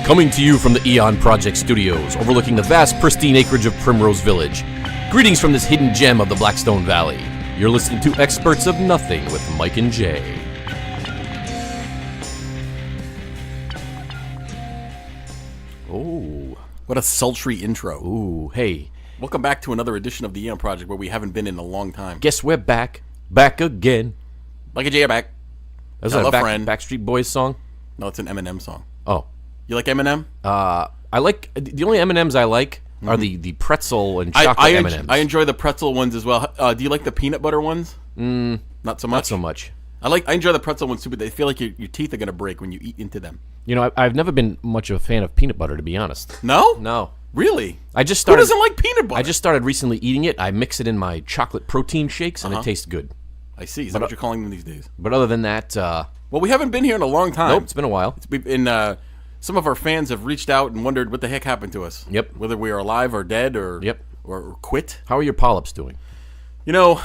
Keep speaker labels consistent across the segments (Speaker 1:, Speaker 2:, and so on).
Speaker 1: Coming to you from the TheEoNProject studios, overlooking the vast, pristine acreage of Primrose Village. Greetings from this hidden gem of the Blackstone Valley. You're listening to Experts of Nothing with Mike and Jay. Oh.
Speaker 2: What a sultry intro.
Speaker 1: Ooh, hey.
Speaker 2: Welcome back to another edition of the TheEoNProject where we haven't been in a long time.
Speaker 1: Guess we're back. Back again.
Speaker 2: Like a Jay back.
Speaker 1: Is that a Backstreet Boys song?
Speaker 2: No, it's an Eminem song.
Speaker 1: Oh.
Speaker 2: You like Eminem?
Speaker 1: I like, the only M&Ms I like are the pretzel and chocolate M&Ms.
Speaker 2: I enjoy the pretzel ones as well. Do you like the peanut butter ones? Not so much?
Speaker 1: Not so much.
Speaker 2: I enjoy the pretzel ones too, but they feel like your teeth are going to break when you eat into them.
Speaker 1: You know, I've never been much of a fan of peanut butter, to be honest.
Speaker 2: No?
Speaker 1: No.
Speaker 2: Really?
Speaker 1: I just started.
Speaker 2: Who doesn't like peanut butter?
Speaker 1: I just started recently eating it. I mix it in my chocolate protein shakes, and it tastes good.
Speaker 2: I see. Is that what you're calling them these days?
Speaker 1: But other than that,
Speaker 2: well, we haven't been here in a long time.
Speaker 1: Nope, it's been a while.
Speaker 2: Some of our fans have reached out and wondered what the heck happened to us.
Speaker 1: Yep.
Speaker 2: Whether we are alive or dead or quit.
Speaker 1: How are your polyps doing?
Speaker 2: You know,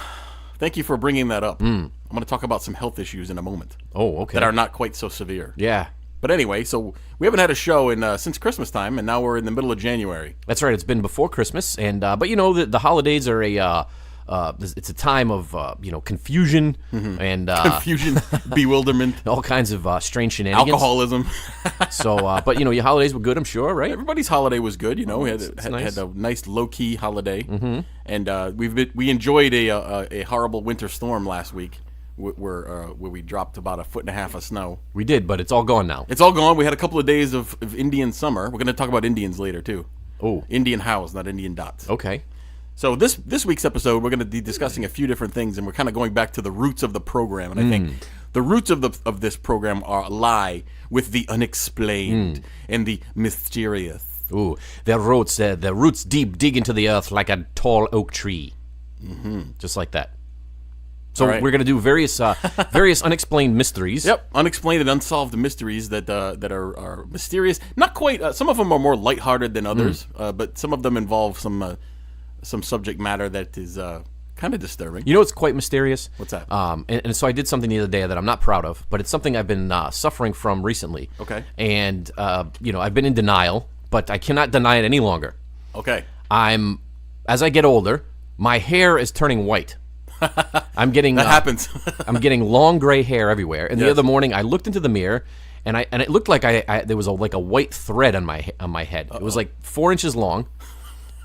Speaker 2: thank you for bringing that up. I'm going to talk about some health issues in a moment.
Speaker 1: Oh, okay.
Speaker 2: That are not quite so severe.
Speaker 1: Yeah.
Speaker 2: But anyway, so we haven't had a show since Christmas time, and now we're in the middle of January.
Speaker 1: That's right. It's been before Christmas, and but you know the holidays are it's a time of confusion and
Speaker 2: confusion, bewilderment,
Speaker 1: all kinds of strange shenanigans,
Speaker 2: alcoholism.
Speaker 1: So, but your holidays were good, I'm sure, right?
Speaker 2: Everybody's holiday was good. We had a nice low key holiday, and we enjoyed a horrible winter storm last week. Where we dropped about 1.5 feet of snow. We did, but it's all gone now. It's all gone. We had a couple of days of Indian summer. We're going to talk about Indians later, too.
Speaker 1: Oh.
Speaker 2: Indian hows, not Indian dots.
Speaker 1: Okay.
Speaker 2: So this week's episode, we're going to be discussing a few different things, and we're kind of going back to the roots of the program. And I think the roots of this program lie with the unexplained and the mysterious.
Speaker 1: Ooh, the roots deep dig into the earth like a tall oak tree. Just like that. So we're going to do various unexplained mysteries.
Speaker 2: Yep, unexplained and unsolved mysteries that are mysterious. Not quite. Some of them are more lighthearted than others, but some of them involve some subject matter that is kind of disturbing.
Speaker 1: You know what's quite mysterious?
Speaker 2: What's that?
Speaker 1: And so I did something the other day that I'm not proud of, but it's something I've been suffering from recently.
Speaker 2: Okay.
Speaker 1: And I've been in denial, but I cannot deny it any longer.
Speaker 2: Okay.
Speaker 1: As I get older, my hair is turning white. I'm getting
Speaker 2: that happens.
Speaker 1: I'm getting long gray hair everywhere. And the other morning, I looked into the mirror, and it looked like there was like a white thread on my head. It was like 4 inches long,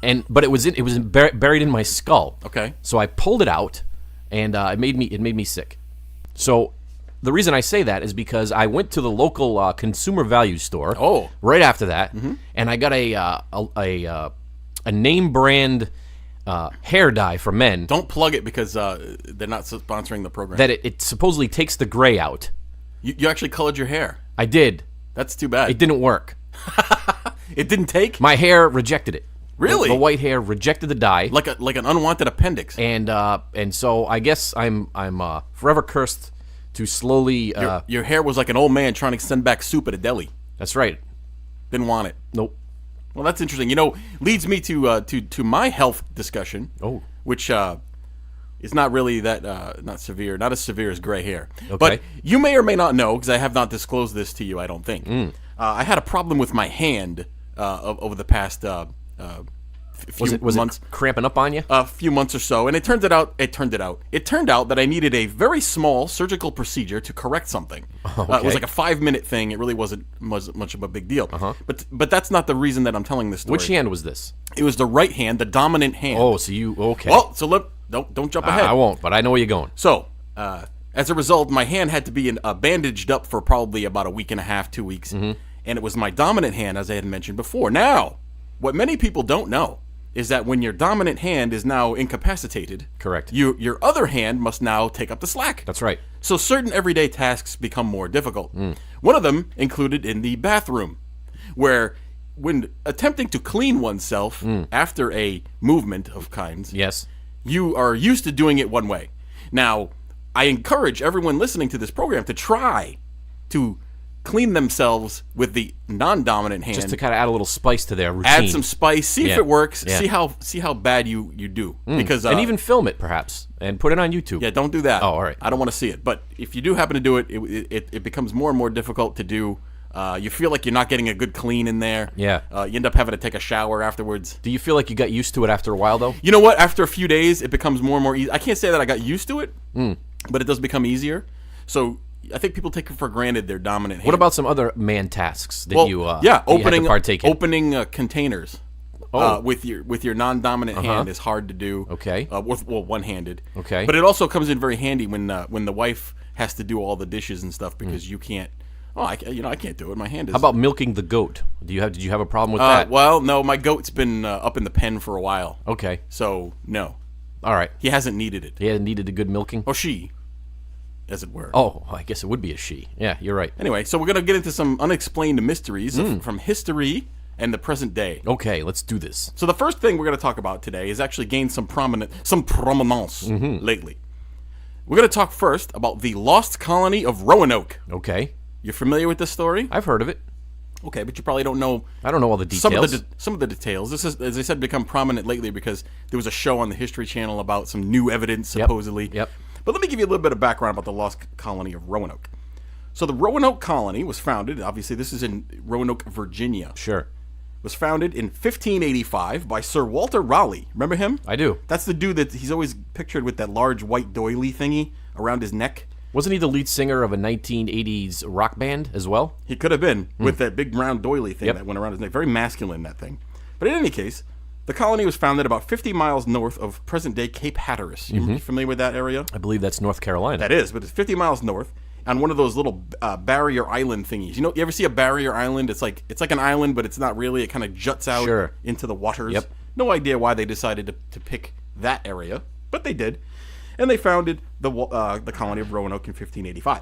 Speaker 1: but it was buried in my skull.
Speaker 2: Okay.
Speaker 1: So I pulled it out, and it made me sick. So the reason I say that is because I went to the local consumer value store.
Speaker 2: Oh.
Speaker 1: Right after that, and I got a name brand. Hair dye for men.
Speaker 2: Don't plug it because they're not sponsoring the program.
Speaker 1: That it supposedly takes the gray out.
Speaker 2: You actually colored your hair.
Speaker 1: I did.
Speaker 2: That's too bad.
Speaker 1: It didn't work.
Speaker 2: It didn't take?
Speaker 1: My hair rejected it.
Speaker 2: Really?
Speaker 1: The white hair rejected the dye.
Speaker 2: Like an unwanted appendix.
Speaker 1: And so I guess I'm forever cursed to slowly.
Speaker 2: Your hair was like an old man trying to send back soup at a deli.
Speaker 1: That's right.
Speaker 2: Didn't want it.
Speaker 1: Nope.
Speaker 2: Well, that's interesting. Leads me to my health discussion.
Speaker 1: Oh.
Speaker 2: Which is not really that not severe, not as severe as gray hair.
Speaker 1: Okay.
Speaker 2: But you may or may not know, because I have not disclosed this to you, I don't think. I had a problem with my hand over the past few months.
Speaker 1: It cramping up on you?
Speaker 2: A few months or so, and it turned out that I needed a very small surgical procedure to correct something.
Speaker 1: Okay.
Speaker 2: It was like a 5-minute thing. It really wasn't much of a big deal. But that's not the reason that I'm telling this story.
Speaker 1: Which hand was this?
Speaker 2: It was the right hand, the dominant hand.
Speaker 1: Oh, so okay?
Speaker 2: Well, so don't jump ahead.
Speaker 1: I won't, but I know where you're going.
Speaker 2: So, as a result, my hand had to be bandaged up for probably about a week and a half, 2 weeks, and it was my dominant hand, as I had mentioned before. Now, what many people don't know is that when your dominant hand is now incapacitated,
Speaker 1: correct,
Speaker 2: your other hand must now take up the slack.
Speaker 1: That's right.
Speaker 2: So certain everyday tasks become more difficult. One of them included in the bathroom, where when attempting to clean oneself after a movement of kinds,
Speaker 1: yes,
Speaker 2: you are used to doing it one way. Now, I encourage everyone listening to this program to try to clean themselves with the non-dominant hand.
Speaker 1: Just to kind of add a little spice to their routine.
Speaker 2: Add some spice. See if it works.
Speaker 1: Yeah.
Speaker 2: See how bad you do. Because
Speaker 1: and even film it perhaps and put it on YouTube.
Speaker 2: Yeah, don't do that.
Speaker 1: Oh, all right.
Speaker 2: I don't want to see it. But if you do happen to do it, it becomes more and more difficult to do You feel like you're not getting a good clean in there.
Speaker 1: Yeah.
Speaker 2: You end up having to take a shower afterwards.
Speaker 1: Do you feel like you got used to it after a while, though?
Speaker 2: You know what? After a few days, it becomes more and more easy. I can't say that I got used to it, but it does become easier. So I think people take it for granted their dominant hand.
Speaker 1: What about some other man tasks that you had to partake in?
Speaker 2: Opening containers with your non-dominant hand is hard to do.
Speaker 1: Okay.
Speaker 2: One-handed.
Speaker 1: Okay.
Speaker 2: But it also comes in very handy when the wife has to do all the dishes and stuff because you can't. Oh, I can't do it. My hand is.
Speaker 1: How about milking the goat? Did you have a problem with that?
Speaker 2: Well, no. My goat's been up in the pen for a while.
Speaker 1: Okay.
Speaker 2: So no.
Speaker 1: All right.
Speaker 2: He hasn't needed it.
Speaker 1: He hadn't needed a good milking.
Speaker 2: Or she, as it were.
Speaker 1: Oh, I guess it would be a she. Yeah, you're right.
Speaker 2: Anyway, so we're gonna get into some unexplained mysteries from history and the present day.
Speaker 1: Okay, let's do this.
Speaker 2: So the first thing we're gonna talk about today is actually gained some prominence lately. We're gonna talk first about the lost colony of Roanoke.
Speaker 1: Okay.
Speaker 2: You're familiar with this story?
Speaker 1: I've heard of it.
Speaker 2: Okay, but you probably don't know.
Speaker 1: I don't know all the details.
Speaker 2: Some of the details. This is, as I said, become prominent lately because there was a show on the History Channel about some new evidence, supposedly.
Speaker 1: Yep.
Speaker 2: But let me give you a little bit of background about the lost colony of Roanoke. So the Roanoke colony was founded, obviously this is in Roanoke, Virginia.
Speaker 1: Sure.
Speaker 2: Was founded in 1585 by Sir Walter Raleigh. Remember him?
Speaker 1: I do.
Speaker 2: That's the dude that he's always pictured with that large white doily thingy around his neck.
Speaker 1: Wasn't he the lead singer of a 1980s rock band as well?
Speaker 2: He could have been, with that big round doily thing that went around his neck. Very masculine, that thing. But in any case, the colony was founded about 50 miles north of present-day Cape Hatteras. You familiar with that area?
Speaker 1: I believe that's North Carolina.
Speaker 2: That is, but it's 50 miles north on one of those little barrier island thingies. You ever see a barrier island? It's like an island, but it's not really. It kind of juts out into the waters.
Speaker 1: Yep.
Speaker 2: No idea why they decided to pick that area, but they did. And they founded the colony of Roanoke in 1585.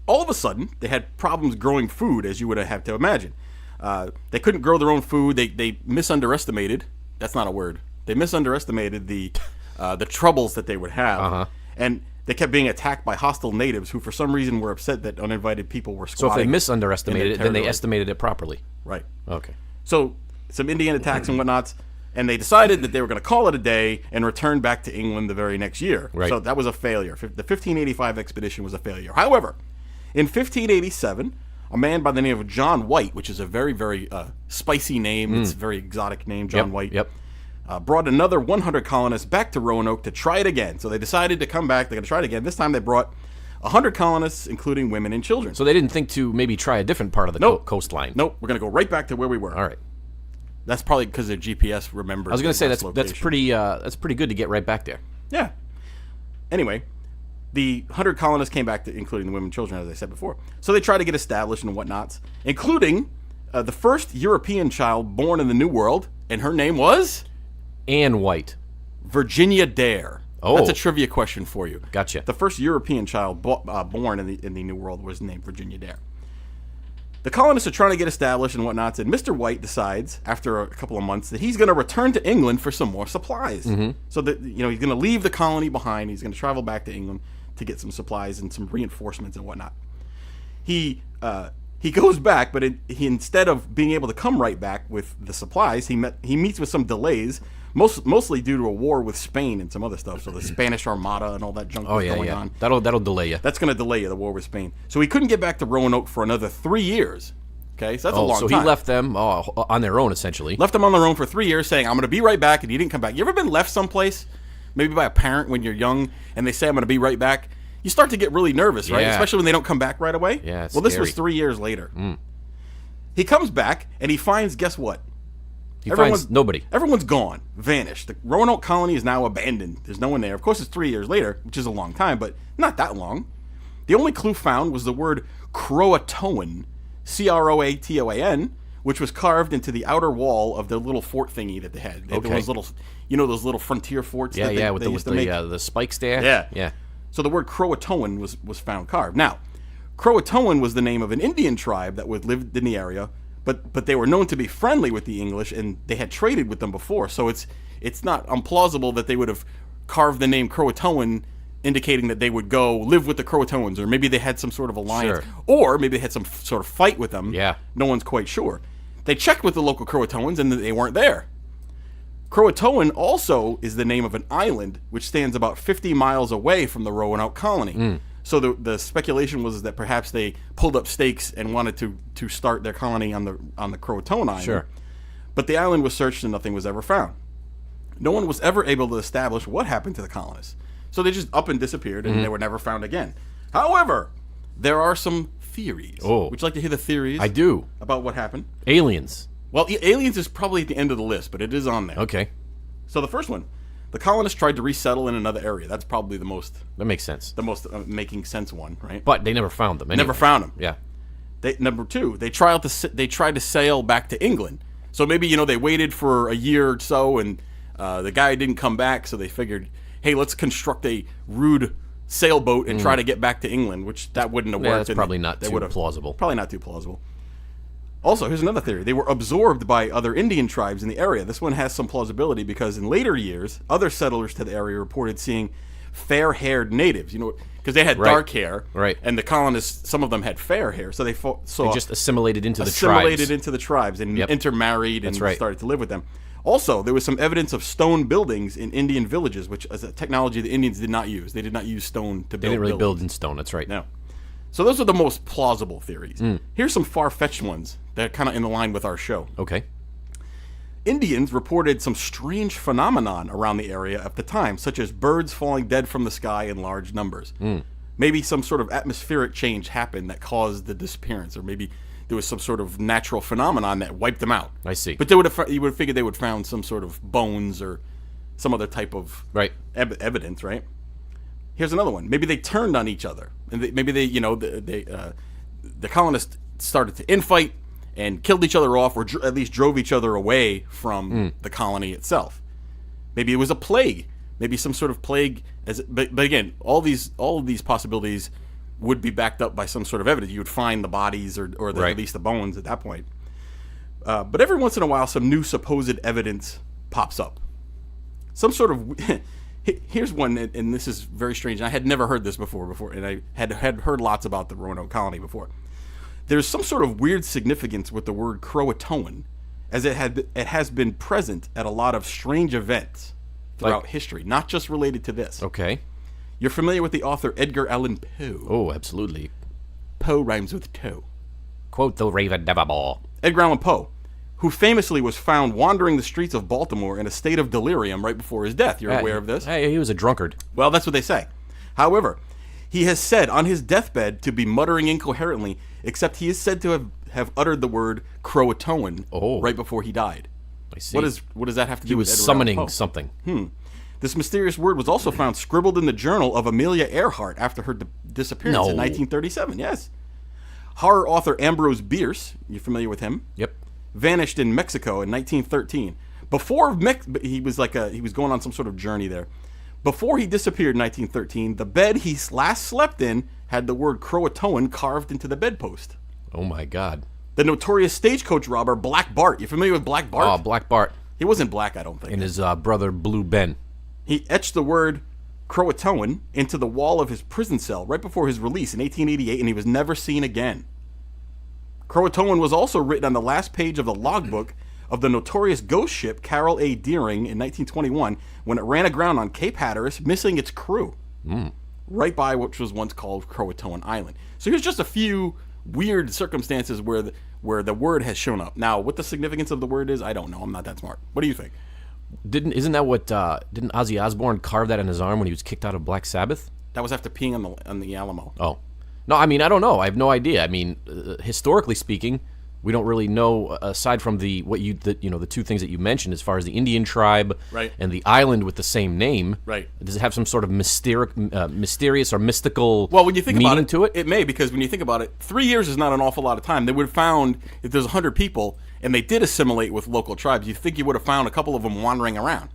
Speaker 2: All of a sudden, they had problems growing food, as you would have to imagine. They couldn't grow their own food. They misunderestimated. That's not a word. They misunderestimated the troubles that they would have, and they kept being attacked by hostile natives who, for some reason, were upset that uninvited people were squatting.
Speaker 1: So if they misunderestimated it, then they estimated it properly.
Speaker 2: Right.
Speaker 1: Okay.
Speaker 2: So some Indian attacks and whatnots. And they decided that they were going to call it a day and return back to England the very next year.
Speaker 1: Right.
Speaker 2: So that was a failure. The 1585 expedition was a failure. However, in 1587, a man by the name of John White, which is a very, very spicy name, it's a very exotic name, John White, brought another 100 colonists back to Roanoke to try it again. So they decided to come back. They're going to try it again. This time they brought 100 colonists, including women and children.
Speaker 1: So they didn't think to maybe try a different part of the coastline.
Speaker 2: Nope. We're going to go right back to where we were.
Speaker 1: All right.
Speaker 2: That's probably because their GPS remembers.
Speaker 1: I was going to say that's pretty good to get right back there.
Speaker 2: Yeah. Anyway, the 100 colonists came back, including the women and children, as I said before. So they tried to get established and whatnots, including the first European child born in the New World, and her name was
Speaker 1: Anne White.
Speaker 2: Virginia Dare.
Speaker 1: Oh,
Speaker 2: that's a trivia question for you.
Speaker 1: Gotcha.
Speaker 2: The first European child born in the New World was named Virginia Dare. The colonists are trying to get established and whatnot, and Mr. White decides, after a couple of months, that he's going to return to England for some more supplies. So that he's going to leave the colony behind. He's going to travel back to England to get some supplies and some reinforcements and whatnot. He goes back, but he instead of being able to come right back with the supplies, he meets with some delays, mostly due to a war with Spain and some other stuff. So the Spanish Armada and all that junk was going on.
Speaker 1: That'll delay you.
Speaker 2: That's going to delay you, the war with Spain. So he couldn't get back to Roanoke for another 3 years. Okay, so that's a long time.
Speaker 1: So he left them on their own, essentially.
Speaker 2: Left them on their own for 3 years, saying, I'm going to be right back, and he didn't come back. You ever been left someplace, maybe by a parent when you're young, and they say, I'm going to be right back? You start to get really nervous, right?
Speaker 1: Yeah.
Speaker 2: Especially when they don't come back right away.
Speaker 1: Yeah, it's
Speaker 2: well, this
Speaker 1: scary.
Speaker 2: was 3 years later. He comes back, and he finds, guess what?
Speaker 1: He finds nobody.
Speaker 2: Everyone's gone, vanished. The Roanoke colony is now abandoned. There's no one there. Of course, it's 3 years later, which is a long time, but not that long. The only clue found was the word Croatoan, Croatoan, which was carved into the outer wall of the little fort thingy that they had. They had those little, those little frontier forts.
Speaker 1: Yeah,
Speaker 2: that
Speaker 1: with
Speaker 2: they used to make.
Speaker 1: the spikes there.
Speaker 2: Yeah. So the word Croatoan was found carved. Now, Croatoan was the name of an Indian tribe that lived in the area. But they were known to be friendly with the English, and they had traded with them before. So it's not implausible that they would have carved the name Croatoan, indicating that they would go live with the Croatoans, or maybe they had some sort of alliance, or maybe they had some sort of fight with them.
Speaker 1: Yeah.
Speaker 2: No one's quite sure. They checked with the local Croatoans, and they weren't there. Croatoan also is the name of an island which stands about 50 miles away from the Roanoke colony. So the speculation was that perhaps they pulled up stakes and wanted to start their colony on the Croatoan Island.
Speaker 1: Sure.
Speaker 2: But the island was searched and nothing was ever found. No one was ever able to establish what happened to the colonists. So they just up and disappeared, and they were never found again. However, there are some theories.
Speaker 1: Oh.
Speaker 2: Would you like to hear the theories?
Speaker 1: I do.
Speaker 2: About what happened?
Speaker 1: Aliens.
Speaker 2: Well, aliens is probably at the end of the list, but it is on there.
Speaker 1: Okay.
Speaker 2: So the first one. The colonists tried to resettle in another area. That's probably the most making sense one, right?
Speaker 1: But they never found them. Anyway.
Speaker 2: Never found them.
Speaker 1: Yeah.
Speaker 2: Number two, they tried to sail back to England. So maybe they waited for a year or so, and the guy didn't come back. So they figured, hey, let's construct a rude sailboat and try to get back to England, which that wouldn't have worked.
Speaker 1: Yeah, that's probably not too plausible.
Speaker 2: Probably not too plausible. Also, here's another theory. They were absorbed by other Indian tribes in the area. This one has some plausibility because in later years, other settlers to the area reported seeing fair-haired natives, because they had dark hair,
Speaker 1: right?
Speaker 2: And the colonists, some of them had fair hair, so they
Speaker 1: just assimilated into the tribes
Speaker 2: and intermarried and
Speaker 1: right.
Speaker 2: started to live with them. Also, there was some evidence of stone buildings in Indian villages, which is a technology the Indians did not use. They did not use stone to build.
Speaker 1: They didn't really
Speaker 2: buildings.
Speaker 1: build in stone. That's right.
Speaker 2: No. So those are the most plausible theories. Here's some far-fetched ones that are kind of in line with our show.
Speaker 1: Okay.
Speaker 2: Indians reported some strange phenomenon around the area at the time, such as birds falling dead from the sky in large numbers. Maybe some sort of atmospheric change happened that caused the disappearance, or maybe there was some sort of natural phenomenon that wiped them out.
Speaker 1: I see.
Speaker 2: But you would have figured they would have found some sort of bones or some other type of evidence, right? Here's another one. Maybe they turned on each other, and the colonists started to infight and killed each other off, or at least drove each other away from the colony itself. Maybe it was a plague. Maybe some sort of plague. But again, all of these possibilities would be backed up by some sort of evidence. You would find the bodies or at least the bones at that point. But every once in a while, some new supposed evidence pops up. Some sort of... Here's one, and this is very strange. I had never heard this before, and I had heard lots about the Roanoke colony before. There's some sort of weird significance with the word Croatoan, as it has been present at a lot of strange events throughout history, not just related to this.
Speaker 1: Okay.
Speaker 2: You're familiar with the author Edgar Allan Poe?
Speaker 1: Oh, absolutely.
Speaker 2: Poe rhymes with toe.
Speaker 1: Quote the Raven Nevermore.
Speaker 2: Edgar Allan Poe, who famously was found wandering the streets of Baltimore in a state of delirium right before his death. You're aware of this?
Speaker 1: He was a drunkard.
Speaker 2: Well, that's what they say. However, he has said on his deathbed to be muttering incoherently, except he is said to have uttered the word Croatoan right before he died.
Speaker 1: I see.
Speaker 2: What does that have to do with Edgar
Speaker 1: summoning
Speaker 2: Allan Poe?
Speaker 1: something.
Speaker 2: This mysterious word was also found scribbled in the journal of Amelia Earhart after her disappearance in 1937. Yes. Horror author Ambrose Bierce, you familiar with him?
Speaker 1: Yep.
Speaker 2: Vanished in Mexico in 1913. He was going on some sort of journey there. Before he disappeared in 1913, the bed he last slept in had the word Croatoan carved into the bedpost.
Speaker 1: Oh my God.
Speaker 2: The notorious stagecoach robber Black Bart. You familiar with Black Bart?
Speaker 1: Oh, Black Bart.
Speaker 2: He wasn't black, I don't think.
Speaker 1: And his brother Blue Ben.
Speaker 2: He etched the word Croatoan into the wall of his prison cell right before his release in 1888, and he was never seen again. Croatoan was also written on the last page of the logbook of the notorious ghost ship Carroll A. Deering in 1921 when it ran aground on Cape Hatteras, missing its crew, right by what was once called Croatoan Island. So here's just a few weird circumstances where the word has shown up. Now, what the significance of the word is, I don't know. I'm not that smart. What do you think?
Speaker 1: Didn't Ozzy Osbourne carve that on his arm when he was kicked out of Black Sabbath?
Speaker 2: That was after peeing on the Alamo.
Speaker 1: Oh. No, I mean, I don't know. I have no idea. I mean, historically speaking, we don't really know, aside from the two things that you mentioned, as far as the Indian tribe and the island with the same name.
Speaker 2: Right.
Speaker 1: Does it have some sort of mysterious or mystical
Speaker 2: when you think
Speaker 1: meaning
Speaker 2: about it,
Speaker 1: to it?
Speaker 2: It may, because when you think about it, 3 years is not an awful lot of time. They would have found, if there's 100 people and they did assimilate with local tribes, you think you would have found a couple of them wandering around.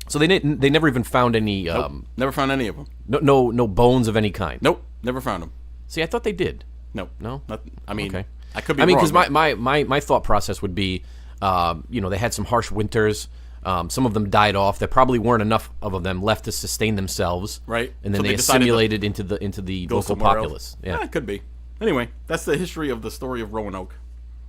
Speaker 1: So they never even found any...
Speaker 2: Nope, never found any of them.
Speaker 1: No bones of any kind?
Speaker 2: Nope, never found them.
Speaker 1: See, I thought they did.
Speaker 2: No.
Speaker 1: Okay.
Speaker 2: I could be wrong.
Speaker 1: Because my thought process would be, they had some harsh winters. Some of them died off. There probably weren't enough of them left to sustain themselves.
Speaker 2: Right.
Speaker 1: And then they assimilated into the local populace.
Speaker 2: Yeah, it could be. Anyway, that's the history of the story of Roanoke.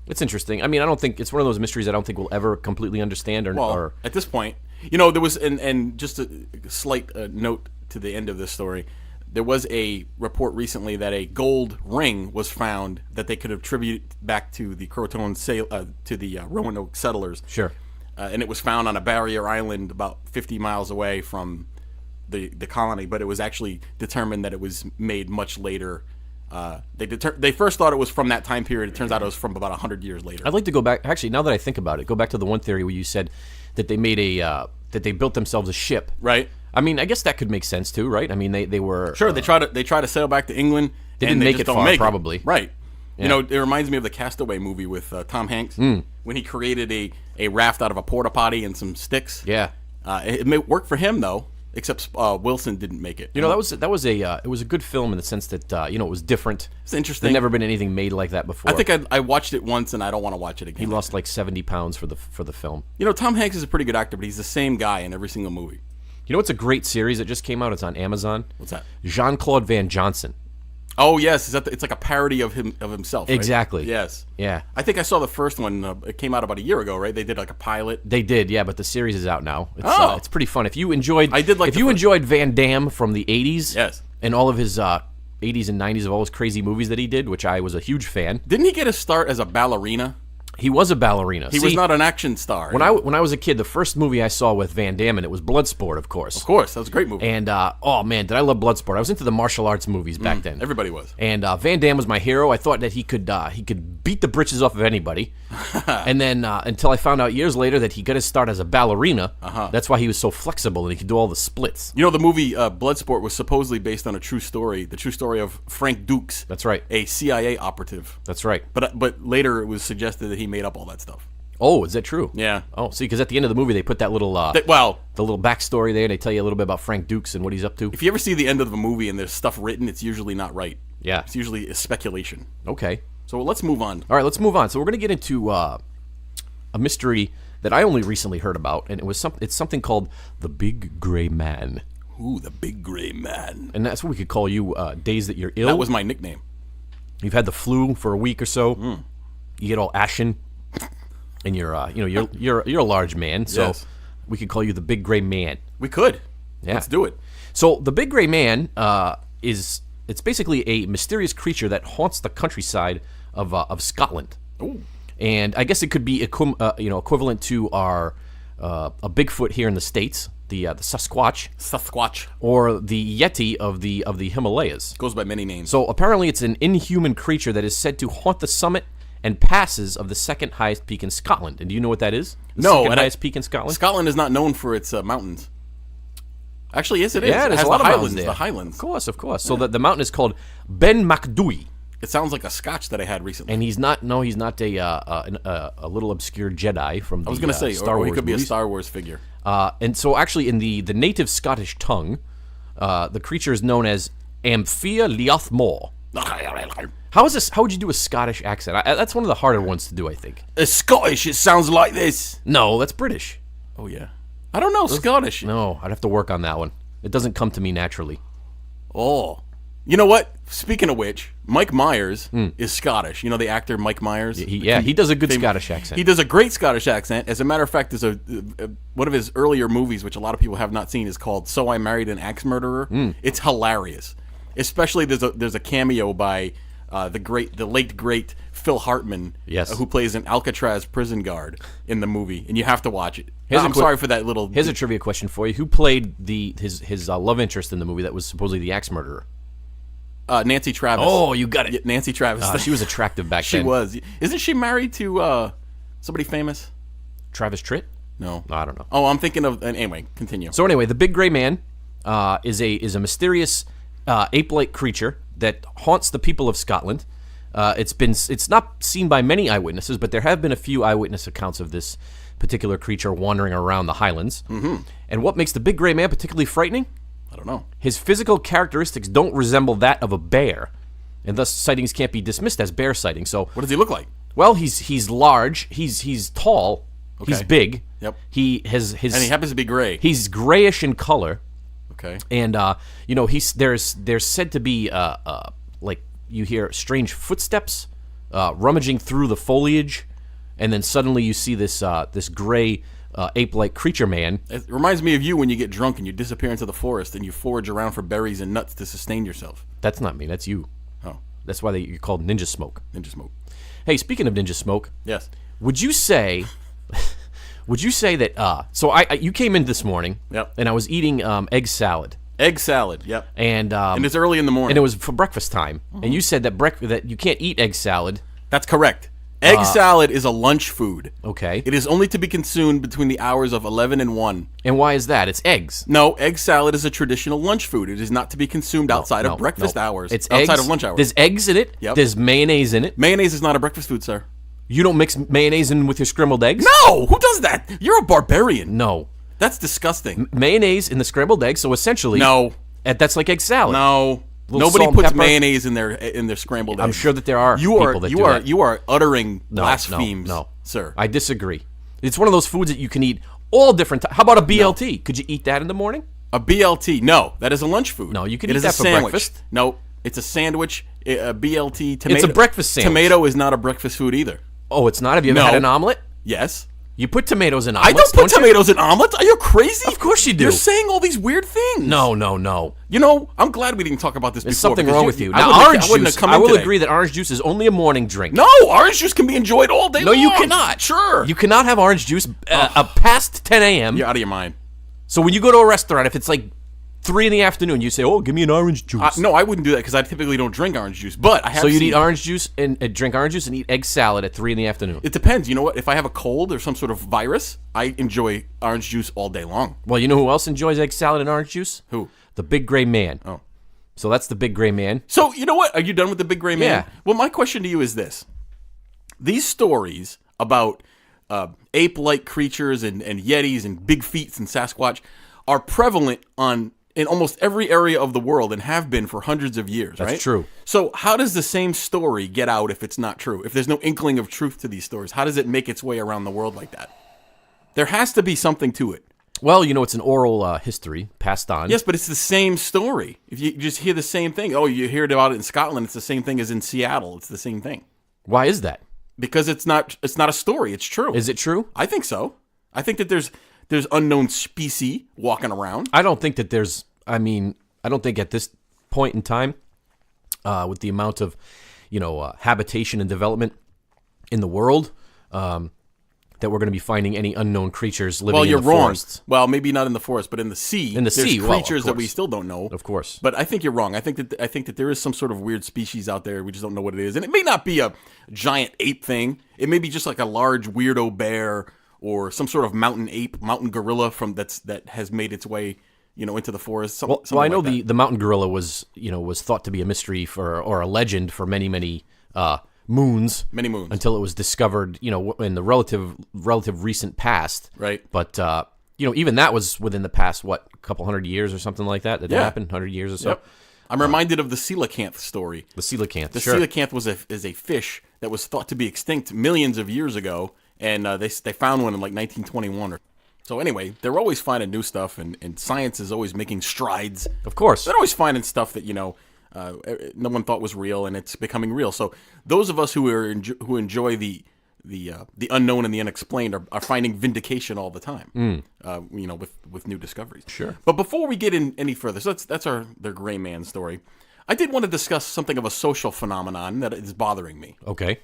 Speaker 1: It's interesting. I mean, I don't think it's one of those mysteries I don't think we'll ever completely understand. Or
Speaker 2: at this point, there was, and just a slight note to the end of this story. there was a report recently that a gold ring was found that they could attribute back to the Croton to the Roanoke settlers.
Speaker 1: Sure.
Speaker 2: And it was found on a barrier island about 50 miles away from the colony, but it was actually determined that it was made much later. They first thought it was from that time period. It turns out it was from about 100 years later.
Speaker 1: I'd like to go back. Actually, now that I think about it, go back to the one theory where you said that they made that they built themselves a ship.
Speaker 2: Right.
Speaker 1: I mean, I guess that could make sense too, right? I mean, they were
Speaker 2: sure. They try to sail back to England.
Speaker 1: They didn't make it far, probably.
Speaker 2: Right. Yeah. You know, it reminds me of the Castaway movie with Tom Hanks when he created a raft out of a porta potty and some sticks.
Speaker 1: Yeah.
Speaker 2: It may work for him though, except Wilson didn't make it.
Speaker 1: You know, that was a good film in the sense that it was different.
Speaker 2: It's interesting.
Speaker 1: There'd never been anything made like that before.
Speaker 2: I think I watched it once and I don't want to watch it again.
Speaker 1: He lost like 70 pounds for the film.
Speaker 2: You know, Tom Hanks is a pretty good actor, but he's the same guy in every single movie.
Speaker 1: You know what's a great series that just came out? It's on Amazon.
Speaker 2: What's that?
Speaker 1: Jean-Claude Van Johnson.
Speaker 2: Oh yes, it's like a parody of himself. Right?
Speaker 1: Exactly.
Speaker 2: Yes.
Speaker 1: Yeah.
Speaker 2: I think I saw the first one. It came out about a year ago, right? They did like a pilot.
Speaker 1: They did, yeah. But the series is out now. It's pretty fun. If you enjoyed, enjoyed Van Damme from the '80s,
Speaker 2: yes,
Speaker 1: and all of his '80s and '90s of all his crazy movies that he did, which I was a huge fan.
Speaker 2: Didn't he get a start as a ballerina?
Speaker 1: He was a ballerina.
Speaker 2: He was not an action star.
Speaker 1: When I was a kid, the first movie I saw with Van Damme, and it was Bloodsport, of course.
Speaker 2: Of course, that was a great movie.
Speaker 1: And oh man, did I love Bloodsport? I was into the martial arts movies back then.
Speaker 2: Everybody was.
Speaker 1: And Van Damme was my hero. I thought that he could beat the britches off of anybody. And then until I found out years later that he got his start as a ballerina. That's why he was so flexible and he could do all the splits.
Speaker 2: You know, the movie Bloodsport was supposedly based on a true story. The true story of Frank Dukes.
Speaker 1: That's right.
Speaker 2: A CIA operative.
Speaker 1: That's right.
Speaker 2: But later it was suggested that he made up all that stuff.
Speaker 1: Oh, is that true?
Speaker 2: Yeah.
Speaker 1: Oh, see, because at the end of the movie they put that little the little backstory there. They tell you a little bit about Frank Dukes and what he's up to.
Speaker 2: If you ever see the end of the movie and there's stuff written, it's usually not right.
Speaker 1: Yeah.
Speaker 2: It's usually a speculation.
Speaker 1: Okay.
Speaker 2: So let's move on.
Speaker 1: All right, let's move on. So we're going to get into a mystery that I only recently heard about, and it's something called the Big Gray Man.
Speaker 2: Ooh, the Big Gray Man.
Speaker 1: And that's what we could call you days that you're ill.
Speaker 2: That was my nickname.
Speaker 1: You've had the flu for a week or so. You get all ashen. And you're a large man, so we could call you the Big Gray Man.
Speaker 2: We could.
Speaker 1: Yeah.
Speaker 2: Let's do it.
Speaker 1: So the Big Gray Man it's basically a mysterious creature that haunts the countryside of Scotland.
Speaker 2: Ooh.
Speaker 1: And I guess it could be equivalent to a Bigfoot here in the States, the Sasquatch, or the Yeti of the Himalayas.
Speaker 2: Goes by many names.
Speaker 1: So apparently, it's an inhuman creature that is said to haunt the summit and passes of the second highest peak in Scotland. And do you know what that is? The second highest peak in Scotland?
Speaker 2: Scotland is not known for its mountains. Actually, yes, it is.
Speaker 1: Yeah, there's a lot of mountains there.
Speaker 2: The Highlands.
Speaker 1: Of course. So the mountain is called Ben Macdui.
Speaker 2: It sounds like a scotch that I had recently.
Speaker 1: And he's not a little obscure Jedi from the
Speaker 2: I was going to say,
Speaker 1: Star Wars
Speaker 2: he could
Speaker 1: movies.
Speaker 2: be a Star Wars figure.
Speaker 1: And so actually in the native Scottish tongue, the creature is known as Amphia Liathmore. How would you do a Scottish accent? That's one of the harder ones to do, I think.
Speaker 2: It's Scottish. It sounds like this.
Speaker 1: No, that's British.
Speaker 2: Oh, yeah. I don't know Scottish.
Speaker 1: No, I'd have to work on that one. It doesn't come to me naturally.
Speaker 2: Oh. You know what? Speaking of which, Mike Myers is Scottish. You know the actor Mike Myers?
Speaker 1: He does a good Scottish accent.
Speaker 2: He does a great Scottish accent. As a matter of fact, there's one of his earlier movies, which a lot of people have not seen, is called So I Married an Axe Murderer. It's hilarious. Especially there's a cameo by the late great Phil Hartman, who plays an Alcatraz prison guard in the movie, and you have to watch it. I'm sorry for that little.
Speaker 1: Here's a trivia question for you: who played his love interest in the movie that was supposedly the axe murderer?
Speaker 2: Nancy Travis.
Speaker 1: Oh, you got it.
Speaker 2: Yeah, Nancy Travis.
Speaker 1: She was attractive back then.
Speaker 2: She was. Isn't she married to somebody famous?
Speaker 1: Travis Tritt?
Speaker 2: No,
Speaker 1: I don't know.
Speaker 2: Oh, I'm thinking of. Anyway, continue.
Speaker 1: So anyway, the Big Gray Man is a mysterious ape-like creature that haunts the people of Scotland. It's not seen by many eyewitnesses, but there have been a few eyewitness accounts of this particular creature wandering around the Highlands. And what makes the Big Gray Man particularly frightening?
Speaker 2: I don't know.
Speaker 1: His physical characteristics don't resemble that of a bear, and thus sightings can't be dismissed as bear sightings. So
Speaker 2: what does he look like?
Speaker 1: Well, he's large. He's tall. Okay. He's big.
Speaker 2: Yep.
Speaker 1: He has his.
Speaker 2: And he happens to be gray.
Speaker 1: He's grayish in color.
Speaker 2: Okay.
Speaker 1: And there's said to be like you hear strange footsteps rummaging through the foliage, and then suddenly you see this gray ape-like creature man.
Speaker 2: It reminds me of you when you get drunk and you disappear into the forest and you forage around for berries and nuts to sustain yourself.
Speaker 1: That's not me. That's you.
Speaker 2: Oh.
Speaker 1: That's why you're called Ninja Smoke.
Speaker 2: Ninja Smoke.
Speaker 1: Hey, speaking of Ninja Smoke.
Speaker 2: Yes.
Speaker 1: Would you say that, so you came in this morning.
Speaker 2: Yep.
Speaker 1: And I was eating egg salad.
Speaker 2: Egg salad, yep.
Speaker 1: And
Speaker 2: it's early in the morning.
Speaker 1: And it was for breakfast time. Mm-hmm. And you said that you can't eat egg salad.
Speaker 2: That's correct. Egg salad is a lunch food.
Speaker 1: Okay.
Speaker 2: It is only to be consumed between the hours of 11 and 1.
Speaker 1: And why is that? It's eggs.
Speaker 2: No, egg salad is a traditional lunch food. It is not to be consumed outside of breakfast hours.
Speaker 1: It's
Speaker 2: outside
Speaker 1: eggs,
Speaker 2: of lunch hours.
Speaker 1: There's eggs in it.
Speaker 2: Yep.
Speaker 1: There's mayonnaise in it.
Speaker 2: Mayonnaise is not a breakfast food, sir.
Speaker 1: You don't mix mayonnaise in with your scrambled eggs?
Speaker 2: No! Who does that? You're a barbarian.
Speaker 1: No.
Speaker 2: That's disgusting.
Speaker 1: Mayonnaise in the scrambled eggs, so essentially...
Speaker 2: No.
Speaker 1: That's like egg salad.
Speaker 2: No. Nobody puts mayonnaise in their scrambled eggs.
Speaker 1: I'm sure that there are
Speaker 2: you are uttering blasphemes,
Speaker 1: no,
Speaker 2: sir.
Speaker 1: I disagree. It's one of those foods that you can eat all different times. How about a BLT? No. Could you eat that in the morning?
Speaker 2: A BLT? No, that is a lunch food.
Speaker 1: No, you can eat that for breakfast.
Speaker 2: No, it's a sandwich. A BLT tomato.
Speaker 1: It's a breakfast sandwich.
Speaker 2: Tomato is not a breakfast food either.
Speaker 1: Oh, it's not? Have you ever had an omelet?
Speaker 2: Yes.
Speaker 1: You put tomatoes in omelets.
Speaker 2: I don't put tomatoes in omelets. Are you crazy?
Speaker 1: Of course you do.
Speaker 2: You're saying all these weird things.
Speaker 1: No.
Speaker 2: You know, I'm glad we didn't talk about this before.
Speaker 1: There's something wrong with you. Now, orange juice, I will agree that orange juice is only a morning drink.
Speaker 2: No, orange juice can be enjoyed all day long.
Speaker 1: No, you cannot.
Speaker 2: Sure.
Speaker 1: You cannot have orange juice past 10 a.m.
Speaker 2: You're out of your mind.
Speaker 1: So when you go to a restaurant, if it's like 3 in the afternoon, you say, "Oh, give me an orange juice."
Speaker 2: No, I wouldn't do that because I typically don't drink orange juice. But I have.
Speaker 1: So you'd eat orange juice and drink orange juice and eat egg salad at 3 in the afternoon.
Speaker 2: It depends. You know what? If I have a cold or some sort of virus, I enjoy orange juice all day long.
Speaker 1: Well, you know who else enjoys egg salad and orange juice?
Speaker 2: Who?
Speaker 1: The big gray man.
Speaker 2: Oh.
Speaker 1: So that's the big gray man.
Speaker 2: So you know what? Are you done with the big gray man?
Speaker 1: Yeah.
Speaker 2: Well, my question to you is this: these stories about ape-like creatures and yetis and big feet and Sasquatch are prevalent in almost every area of the world and have been for hundreds of years, right?
Speaker 1: That's true.
Speaker 2: So how does the same story get out if it's not true? If there's no inkling of truth to these stories, how does it make its way around the world like that? There has to be something to it.
Speaker 1: Well, you know, it's an oral history passed on.
Speaker 2: Yes, but it's the same story. If you just hear the same thing, oh, you hear about it in Scotland, it's the same thing as in Seattle. It's the same thing.
Speaker 1: Why is that?
Speaker 2: Because it's not a story. It's true.
Speaker 1: Is it true?
Speaker 2: I think so. I think that there's unknown species walking around.
Speaker 1: I don't think that I don't think at this point in time, with the amount of, habitation and development in the world, that we're going to be finding any unknown creatures living in the forests.
Speaker 2: Well, maybe not in the forest, but in the sea.
Speaker 1: In the sea,
Speaker 2: there's creatures that we still don't know.
Speaker 1: Of course.
Speaker 2: But I think you're wrong. I think that there is some sort of weird species out there. We just don't know what it is. And it may not be a giant ape thing. It may be just like a large weirdo bear or some sort of mountain ape, mountain gorilla that has made its way, into the forest.
Speaker 1: Well, I know the mountain gorilla was thought to be a mystery or a legend for many moons.
Speaker 2: Many moons.
Speaker 1: Until it was discovered, in the relative recent past.
Speaker 2: Right.
Speaker 1: But, even that was within the past, a couple hundred years or something like that happened, 100 years or so.
Speaker 2: Yep. I'm reminded of the coelacanth story.
Speaker 1: The coelacanth,
Speaker 2: The coelacanth is a fish that was thought to be extinct millions of years ago, and they found one in like 1921. So anyway, they're always finding new stuff, and science is always making strides.
Speaker 1: Of course.
Speaker 2: They're always finding stuff that, no one thought was real, and it's becoming real. So those of us who enjoy the unknown and the unexplained are finding vindication all the time. With new discoveries.
Speaker 1: Sure.
Speaker 2: But before we get in any further, so that's their gray man story. I did want to discuss something of a social phenomenon that is bothering me.
Speaker 1: Okay.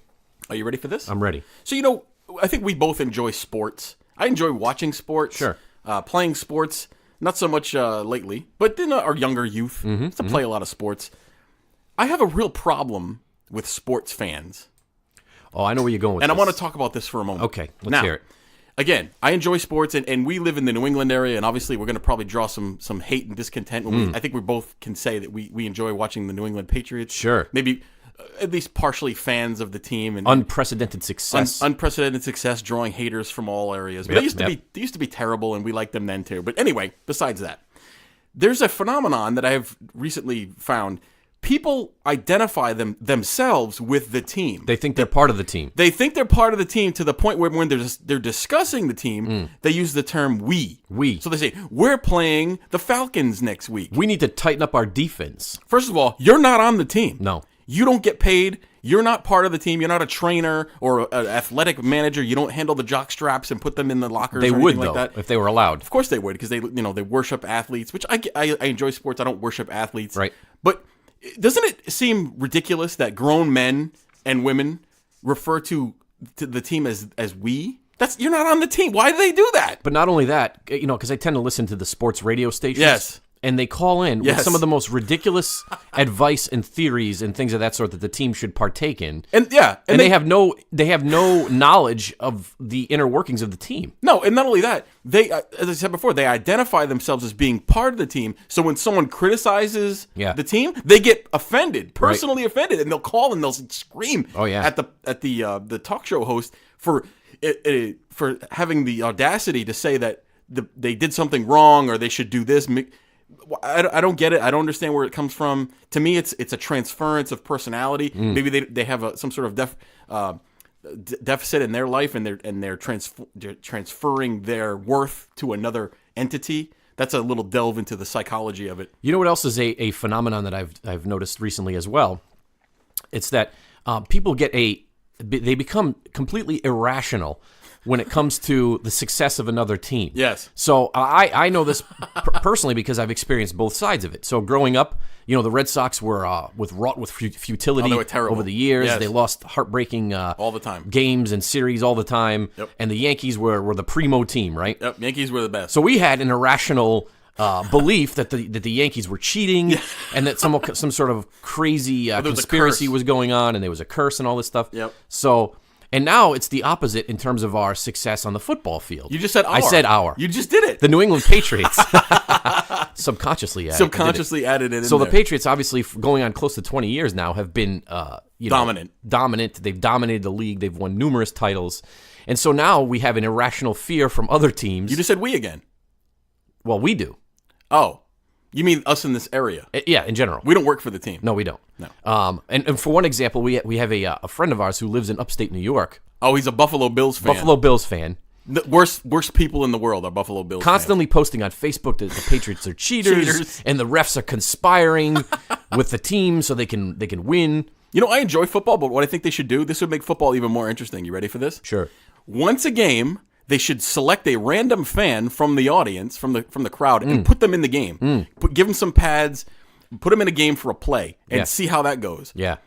Speaker 2: Are you ready for this?
Speaker 1: I'm ready.
Speaker 2: So I think we both enjoy sports. I enjoy watching sports.
Speaker 1: Sure.
Speaker 2: Playing sports. Not so much lately, but in our younger youth, to play a lot of sports. I have a real problem with sports fans.
Speaker 1: Oh, I know where you're going with this.
Speaker 2: And I want to talk about this for a moment.
Speaker 1: Okay, let's hear it.
Speaker 2: Again, I enjoy sports, and we live in the New England area, and obviously we're going to probably draw some hate and discontent. I think we both can say that we enjoy watching the New England Patriots.
Speaker 1: Sure.
Speaker 2: Maybe at least partially fans of the team. And
Speaker 1: unprecedented success.
Speaker 2: Unprecedented success, drawing haters from all areas. But they used to be terrible, and we liked them then too. But anyway, besides that, there's a phenomenon that I have recently found. People identify themselves with the team.
Speaker 1: They think they're part of the team.
Speaker 2: They think they're part of the team to the point where when they're discussing the team, they use the term we.
Speaker 1: We.
Speaker 2: So they say, we're playing the Falcons next week.
Speaker 1: We need to tighten up our defense.
Speaker 2: First of all, you're not on the team.
Speaker 1: No.
Speaker 2: You don't get paid. You're not part of the team. You're not a trainer or an athletic manager. You don't handle the jock straps and put them in the lockers.
Speaker 1: They
Speaker 2: or
Speaker 1: would,
Speaker 2: anything
Speaker 1: though,
Speaker 2: like that.
Speaker 1: if they were allowed.
Speaker 2: Of course they would, because they worship athletes, which I enjoy sports. I don't worship athletes.
Speaker 1: Right.
Speaker 2: But doesn't it seem ridiculous that grown men and women refer to the team as we? You're not on the team. Why do they do that?
Speaker 1: But not only that, because I tend to listen to the sports radio stations.
Speaker 2: Yes.
Speaker 1: And they call in with
Speaker 2: Yes.
Speaker 1: some of the most ridiculous advice and theories and things of that sort that the team should partake in.
Speaker 2: And
Speaker 1: they have no knowledge of the inner workings of the team.
Speaker 2: No, and not only that, they, as I said before, they identify themselves as being part of the team. So when someone criticizes the team, they get offended, personally offended, and they'll call and they'll scream at the talk show host for having the audacity to say that they did something wrong or they should do this. I don't get it. I don't understand where it comes from. To me, it's a transference of personality. Maybe they have some sort of deficit in their life, and they're transferring their worth to another entity. That's a little delve into the psychology of it.
Speaker 1: You know what else is a phenomenon that I've noticed recently as well? It's that people they become completely irrational when it comes to the success of another team.
Speaker 2: Yes.
Speaker 1: So I know this personally because I've experienced both sides of it. So growing up, the Red Sox were wrought with futility
Speaker 2: they were terrible.
Speaker 1: over the years.
Speaker 2: Yes.
Speaker 1: They lost heartbreaking
Speaker 2: all the time
Speaker 1: games and series all the time.
Speaker 2: Yep.
Speaker 1: And the Yankees were the primo team, right?
Speaker 2: Yep. Yankees were the best.
Speaker 1: So we had an irrational belief that the Yankees were cheating and that some sort of crazy conspiracy was going on, and there was a curse and all this stuff.
Speaker 2: Yep.
Speaker 1: So. And now it's the opposite in terms of our success on the football field.
Speaker 2: You just said our.
Speaker 1: I said our.
Speaker 2: You just did it.
Speaker 1: The New England Patriots subconsciously
Speaker 2: added it in
Speaker 1: So
Speaker 2: there.
Speaker 1: the Patriots, obviously, going on close to 20 years now, have been dominant. They've dominated the league. They've won numerous titles. And so now we have an irrational fear from other teams.
Speaker 2: You just said we again.
Speaker 1: Well, we do.
Speaker 2: Oh. You mean us in this area?
Speaker 1: Yeah, in general.
Speaker 2: We don't work for the team.
Speaker 1: No, we don't.
Speaker 2: No.
Speaker 1: And for one example, we have a friend of ours who lives in upstate New York.
Speaker 2: Oh, he's a Buffalo Bills fan.
Speaker 1: Buffalo Bills fan.
Speaker 2: The worst people in the world are Buffalo Bills
Speaker 1: Constantly posting on Facebook that the Patriots are cheaters and the refs are conspiring with the team so they can win.
Speaker 2: I enjoy football, but what I think they should do, this would make football even more interesting. You ready for this?
Speaker 1: Sure.
Speaker 2: Once a game, they should select a random fan from the audience, from the crowd, and put them in the game. Give them some pads, put them in a game for a play, and see how that goes.
Speaker 1: Yeah.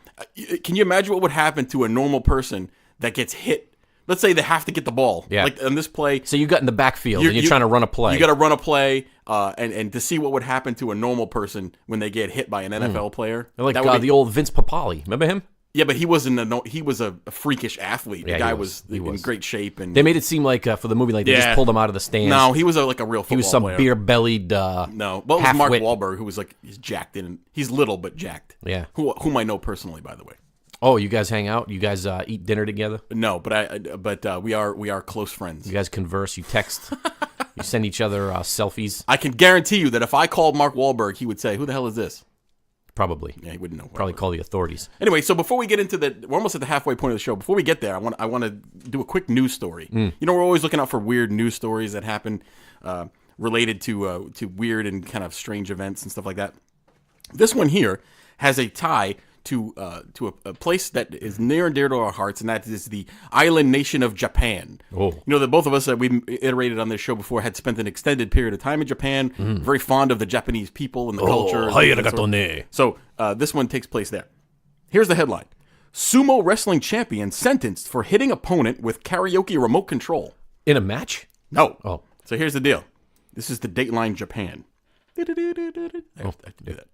Speaker 2: Can you imagine what would happen to a normal person that gets hit? Let's say they have to get the ball.
Speaker 1: Yeah.
Speaker 2: Like on this play.
Speaker 1: So you got in the backfield and you're trying to run a play.
Speaker 2: You got to run a play, and to see what would happen to a normal person when they get hit by an NFL player.
Speaker 1: Like the old Vince Papale. Remember him?
Speaker 2: Yeah, but he wasn't. He was a freakish athlete. The guy was in great shape, and
Speaker 1: they made it seem like for the movie, like they just pulled him out of the stands.
Speaker 2: No, he was like a real football player.
Speaker 1: He was some beer-bellied.
Speaker 2: No, but it was Mark Wahlberg, who was he's jacked in. He's little but jacked.
Speaker 1: Yeah,
Speaker 2: whom I know personally, by the way.
Speaker 1: Oh, you guys hang out? You guys eat dinner together?
Speaker 2: No, but we are close friends.
Speaker 1: You guys converse. You text. You send each other selfies.
Speaker 2: I can guarantee you that if I called Mark Wahlberg, he would say, "Who the hell is this?"
Speaker 1: Probably.
Speaker 2: Yeah, he wouldn't know.
Speaker 1: Probably call the authorities.
Speaker 2: Anyway, so before we get into we're almost at the halfway point of the show. Before we get there, I want to do a quick news story. We're always looking out for weird news stories that happen related to weird and kind of strange events and stuff like that. This one here has a tie to a place that is near and dear to our hearts, and that is the island nation of Japan.
Speaker 1: Oh.
Speaker 2: That both of us that we've iterated on this show before had spent an extended period of time in Japan, very fond of the Japanese people and the culture. So this one takes place there. Here's the headline. Sumo wrestling champion sentenced for hitting opponent with karaoke remote control.
Speaker 1: In a match?
Speaker 2: No.
Speaker 1: Oh.
Speaker 2: So here's the deal. This is the Dateline Japan. I have to do that.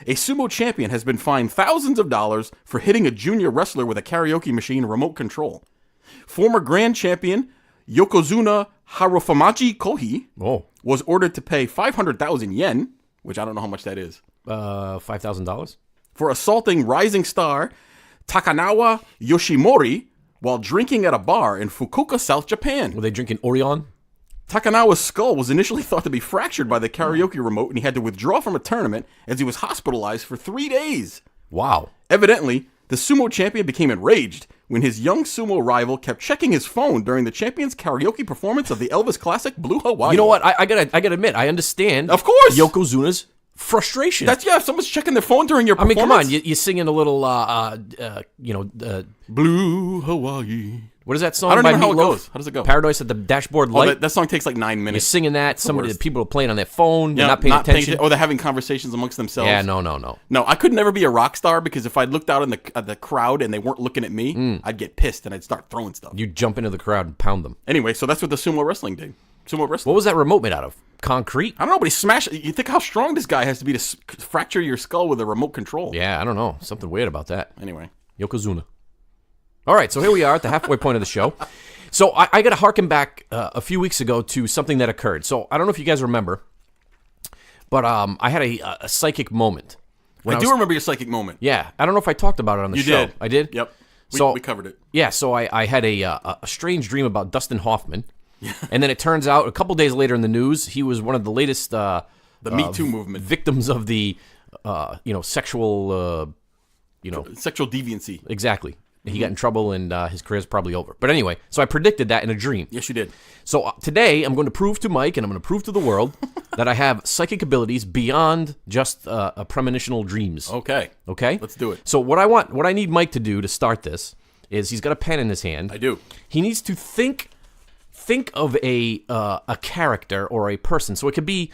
Speaker 2: A sumo champion has been fined thousands of dollars for hitting a junior wrestler with a karaoke machine remote control. Former grand champion Yokozuna Harufamachi Kohi was ordered to pay 500,000 yen, which I don't know how much that is.
Speaker 1: $5,000?
Speaker 2: For assaulting rising star Takanawa Yoshimori while drinking at a bar in Fukuoka, South Japan.
Speaker 1: Were they drinking Orion?
Speaker 2: Takanawa's skull was initially thought to be fractured by the karaoke remote, and he had to withdraw from a tournament as he was hospitalized for 3 days.
Speaker 1: Wow.
Speaker 2: Evidently, the sumo champion became enraged when his young sumo rival kept checking his phone during the champion's karaoke performance of the Elvis classic Blue Hawaii.
Speaker 1: You know what? I gotta admit, I understand.
Speaker 2: Of course.
Speaker 1: Yokozuna's frustration.
Speaker 2: That's if someone's checking their phone during your performance.
Speaker 1: I mean, come on, you're singing a little,
Speaker 2: Blue Hawaii.
Speaker 1: What is that song?
Speaker 2: I don't
Speaker 1: by
Speaker 2: even know how it
Speaker 1: Meatloaf?
Speaker 2: goes. How does it go?
Speaker 1: Paradise at the Dashboard Light.
Speaker 2: That song takes like 9
Speaker 1: You're
Speaker 2: minutes.
Speaker 1: singing that. People are playing on their phone. They're
Speaker 2: Yeah,
Speaker 1: not paying attention.
Speaker 2: or they're having conversations amongst themselves.
Speaker 1: Yeah, no.
Speaker 2: No, I could never be a rock star because if I looked out in the crowd and they weren't looking at me, I'd get pissed and I'd start throwing stuff.
Speaker 1: You jump into the crowd and pound them.
Speaker 2: Anyway, so that's what the sumo wrestling did. Sumo wrestling.
Speaker 1: What was that remote made out of? Concrete?
Speaker 2: I don't know, but he smashed it. You think how strong this guy has to be to fracture your skull with a remote control?
Speaker 1: Yeah, I don't know. Something weird about that.
Speaker 2: Anyway.
Speaker 1: Yokozuna. All right, so here we are at the halfway point of the show. So I got to harken back a few weeks ago to something that occurred. So I don't know if you guys remember, but I had a psychic moment.
Speaker 2: I do remember your psychic moment.
Speaker 1: Yeah, I don't know if I talked about it on the show.
Speaker 2: You did.
Speaker 1: I did?
Speaker 2: Yep. We covered it.
Speaker 1: Yeah, so I had a strange dream about Dustin Hoffman. And then it turns out a couple days later in the news, he was one of the latest
Speaker 2: the Me Too movement
Speaker 1: victims of the sexual
Speaker 2: sexual deviancy.
Speaker 1: Exactly. He got in trouble and his career's probably over. But anyway, so I predicted that in a dream.
Speaker 2: Yes, you did.
Speaker 1: So today I'm going to prove to Mike and I'm going to prove to the world that I have psychic abilities beyond just premonitional dreams.
Speaker 2: Okay. Let's do it.
Speaker 1: So what I need Mike to do to start this is he's got a pen in his hand.
Speaker 2: I do.
Speaker 1: He needs to think of a character or a person. So it can be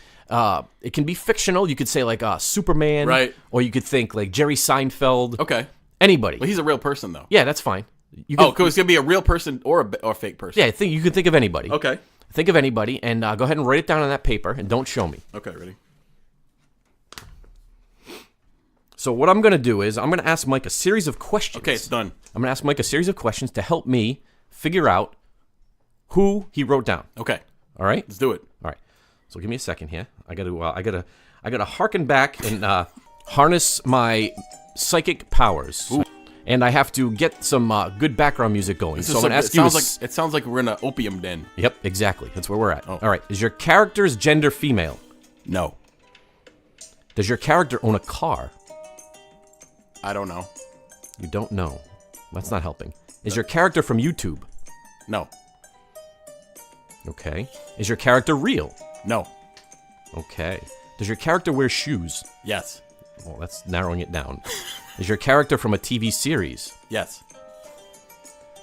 Speaker 1: fictional. You could say like Superman,
Speaker 2: right?
Speaker 1: Or you could think like Jerry Seinfeld.
Speaker 2: Okay.
Speaker 1: Anybody.
Speaker 2: Well, he's a real person though.
Speaker 1: Yeah, that's fine.
Speaker 2: Because it's gonna be a real person or a fake person.
Speaker 1: Yeah, you can think of anybody.
Speaker 2: Okay.
Speaker 1: Think of anybody and go ahead and write it down on that paper and don't show me.
Speaker 2: Okay, ready?
Speaker 1: So what I'm going to do is I'm going to ask Mike a series of questions.
Speaker 2: Okay, it's done.
Speaker 1: I'm going to ask Mike a series of questions to help me figure out who he wrote down.
Speaker 2: Okay.
Speaker 1: All right?
Speaker 2: Let's do it.
Speaker 1: All right. So give me a second here. I got to harken back and harness my psychic powers.
Speaker 2: Ooh.
Speaker 1: And I have to get some good background music going. So I'm going to ask you.
Speaker 2: It sounds like we're in an opium den.
Speaker 1: Yep, exactly. That's where we're at.
Speaker 2: Oh.
Speaker 1: All right. Is your character's gender female?
Speaker 2: No.
Speaker 1: Does your character own a car?
Speaker 2: I don't know.
Speaker 1: You don't know. That's not helping. Is your character from YouTube?
Speaker 2: No.
Speaker 1: Okay. Is your character real?
Speaker 2: No.
Speaker 1: Okay. Does your character wear shoes?
Speaker 2: Yes.
Speaker 1: Well, that's narrowing it down. Is your character from a TV series?
Speaker 2: Yes.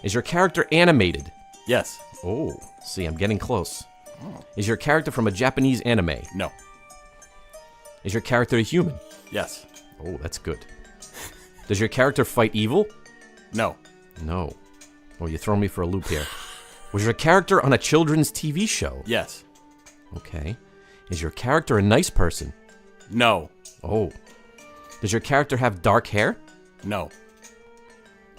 Speaker 1: Is your character animated?
Speaker 2: Yes.
Speaker 1: Oh, see, I'm getting close. Oh. Is your character from a Japanese anime?
Speaker 2: No.
Speaker 1: Is your character a human?
Speaker 2: Yes.
Speaker 1: Oh, that's good. Does your character fight evil?
Speaker 2: No.
Speaker 1: No. Oh, you're throwing me for a loop here. Was your character on a children's TV show?
Speaker 2: Yes.
Speaker 1: Okay. Is your character a nice person?
Speaker 2: No.
Speaker 1: Oh. Does your character have dark hair?
Speaker 2: No.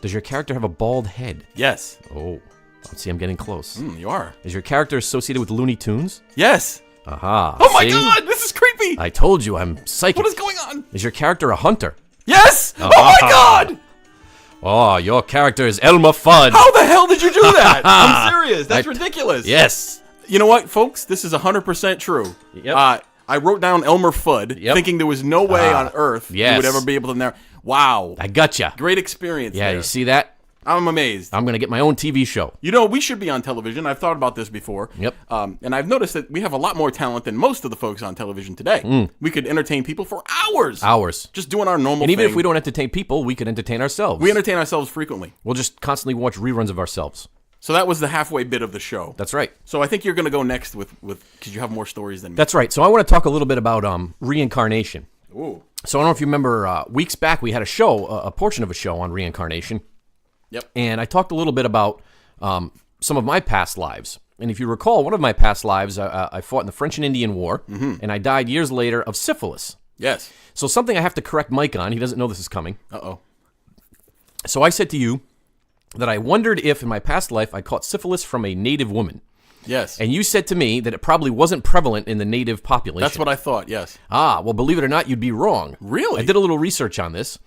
Speaker 1: Does your character have a bald head?
Speaker 2: Yes.
Speaker 1: Oh. Let's see, I'm getting close.
Speaker 2: You are.
Speaker 1: Is your character associated with Looney Tunes?
Speaker 2: Yes.
Speaker 1: Aha.
Speaker 2: Oh my God, this is creepy.
Speaker 1: I told you I'm psychic.
Speaker 2: What is going on?
Speaker 1: Is your character a hunter?
Speaker 2: Yes. Oh my God.
Speaker 1: Oh, your character is Elmer Fudd.
Speaker 2: How the hell did you do that? I'm serious. That's ridiculous.
Speaker 1: Yes.
Speaker 2: You know what, folks? This is 100% true.
Speaker 1: Yep.
Speaker 2: I wrote down Elmer Fudd, thinking there was no way on earth you would ever be able to narrow. Wow.
Speaker 1: I gotcha.
Speaker 2: Great experience
Speaker 1: Yeah,
Speaker 2: there.
Speaker 1: you see that?
Speaker 2: I'm amazed.
Speaker 1: I'm going to get my own TV show.
Speaker 2: You know, we should be on television. I've thought about this before.
Speaker 1: Yep.
Speaker 2: And I've noticed that we have a lot more talent than most of the folks on television today. We could entertain people for hours.
Speaker 1: Just
Speaker 2: doing our normal
Speaker 1: And even
Speaker 2: thing.
Speaker 1: if we don't entertain people, we could entertain ourselves.
Speaker 2: We entertain ourselves frequently.
Speaker 1: We'll just constantly watch reruns of ourselves.
Speaker 2: So that was the halfway bit of the show.
Speaker 1: That's right.
Speaker 2: So I think you're going to go next with because you have more stories than me.
Speaker 1: That's right. So I want to talk a little bit about reincarnation.
Speaker 2: Ooh.
Speaker 1: So I don't know if you remember weeks back we had a show, a portion of a show on reincarnation.
Speaker 2: Yep.
Speaker 1: And I talked a little bit about some of my past lives. And if you recall, one of my past lives, I fought in the French and Indian War, and I died years later of syphilis.
Speaker 2: Yes.
Speaker 1: So something I have to correct Mike on. He doesn't know this is coming.
Speaker 2: Uh-oh.
Speaker 1: So I said to you that I wondered if in my past life I caught syphilis from a native woman.
Speaker 2: Yes.
Speaker 1: And you said to me that it probably wasn't prevalent in the native population.
Speaker 2: That's what I thought, yes.
Speaker 1: Well, believe it or not, you'd be wrong.
Speaker 2: Really?
Speaker 1: I did a little research on this.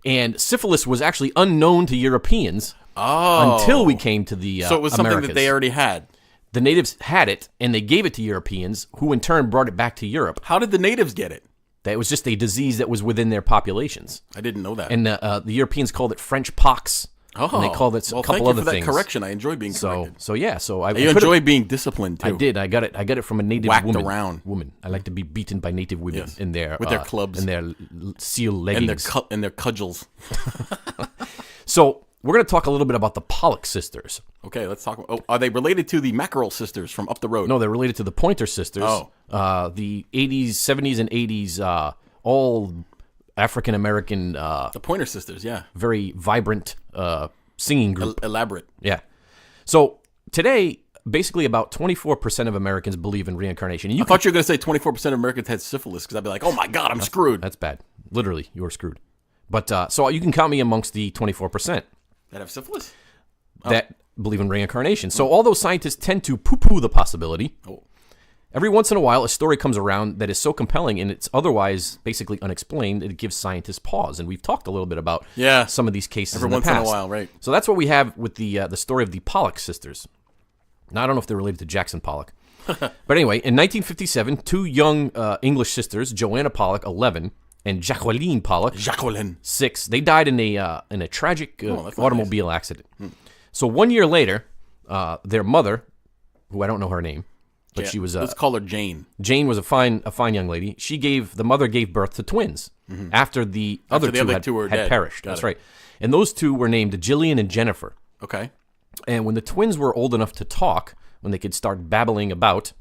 Speaker 1: And syphilis was actually unknown to Europeans until we came to the
Speaker 2: So it was something
Speaker 1: Americas.
Speaker 2: that they already had.
Speaker 1: The natives had it, and they gave it to Europeans, who in turn brought it back to Europe.
Speaker 2: How did the natives get it?
Speaker 1: That was just a disease that was within their populations.
Speaker 2: I didn't know that.
Speaker 1: And the Europeans called it French pox.
Speaker 2: Oh,
Speaker 1: and they called it a couple other things.
Speaker 2: Thank you for that correction. I enjoy being corrected.
Speaker 1: I
Speaker 2: enjoy being disciplined too.
Speaker 1: I did. I got it from a native woman. I like to be beaten by native women in their
Speaker 2: with their clubs
Speaker 1: and their seal leggings
Speaker 2: and their cudgels.
Speaker 1: So we're going to talk a little bit about the Pollock sisters.
Speaker 2: Okay, let's talk. Are they related to the Mackerel sisters from up the road?
Speaker 1: No, they're related to the Pointer sisters. The 80s, 70s, and 80s, all African American.
Speaker 2: The Pointer sisters, yeah.
Speaker 1: Very vibrant singing group.
Speaker 2: Elaborate.
Speaker 1: Yeah. So today, basically about 24% of Americans believe in reincarnation. And
Speaker 2: I thought you were going to say 24% of Americans had syphilis, because I'd be like, oh my God, I'm screwed.
Speaker 1: That's bad. Literally, you're screwed. But so you can count me amongst the 24%.
Speaker 2: That have syphilis?
Speaker 1: That believe in reincarnation. So although scientists tend to poo-poo the possibility, every once in a while a story comes around that is so compelling and it's otherwise basically unexplained, it gives scientists pause. And we've talked a little bit about some of these cases
Speaker 2: every
Speaker 1: in the
Speaker 2: once
Speaker 1: past.
Speaker 2: In a while, right?
Speaker 1: So that's what we have with the story of the Pollock sisters. Now, I don't know if they're related to Jackson Pollock. But anyway, in 1957, two young English sisters, Joanna Pollock, 11, and Jacqueline Pollock, 6, they died in a tragic automobile accident. So 1 year later, their mother, who I don't know her name, but she was
Speaker 2: let's call her Jane.
Speaker 1: Jane was a fine young lady. The mother gave birth to twins after the other two had perished. That's right. And those two were named Jillian and Jennifer.
Speaker 2: Okay.
Speaker 1: And when the twins were old enough to talk, when they could start babbling about,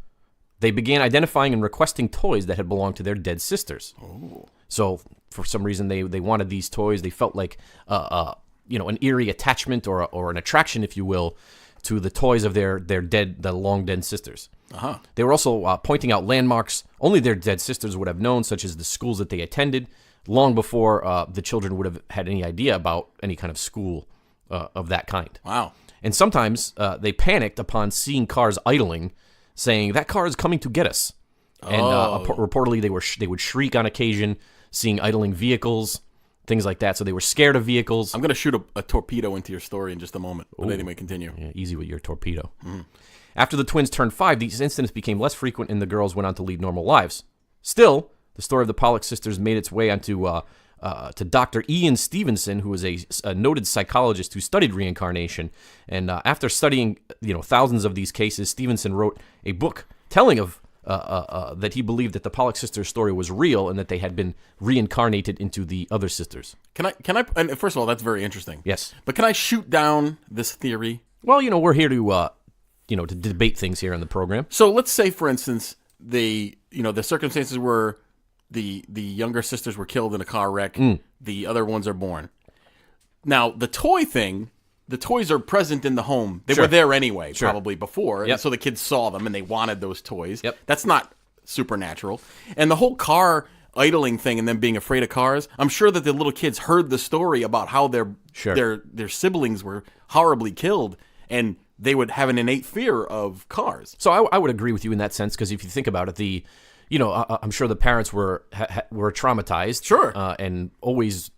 Speaker 1: they began identifying and requesting toys that had belonged to their dead sisters. Oh. So for some reason, they wanted these toys. They felt like an eerie attachment or an attraction, if you will, to the toys of their long dead sisters. Uh-huh. They were also pointing out landmarks only their dead sisters would have known, such as the schools that they attended, long before the children would have had any idea about any kind of school of that kind.
Speaker 2: Wow.
Speaker 1: And sometimes they panicked upon seeing cars idling, saying, that car is coming to get us. And reportedly, they would shriek on occasion, seeing idling vehicles, things like that. So they were scared of vehicles.
Speaker 2: I'm going to shoot a torpedo into your story in just a moment. But anyway, continue.
Speaker 1: Yeah, easy with your torpedo. After the twins turned 5, these incidents became less frequent and the girls went on to lead normal lives. Still, the story of the Pollock sisters made its way onto to Dr. Ian Stevenson, who was a noted psychologist who studied reincarnation. And after studying thousands of these cases, Stevenson wrote a book telling of that he believed that the Pollock sisters' story was real and that they had been reincarnated into the other sisters.
Speaker 2: Can I? And first of all, that's very interesting.
Speaker 1: Yes.
Speaker 2: But can I shoot down this theory?
Speaker 1: Well, we're here to to debate things here on the program.
Speaker 2: So let's say, for instance, the circumstances were the younger sisters were killed in a car wreck. The other ones are born. Now, the toy thing. The toys are present in the home. They were there anyway, probably before. And so the kids saw them and they wanted those toys. Yep. That's not supernatural. And the whole car idling thing and them being afraid of cars, I'm sure that the little kids heard the story about how their siblings were horribly killed and they would have an innate fear of cars.
Speaker 1: So I would agree with you in that sense, because if you think about it, I'm sure the parents were traumatized.
Speaker 2: Sure.
Speaker 1: And always,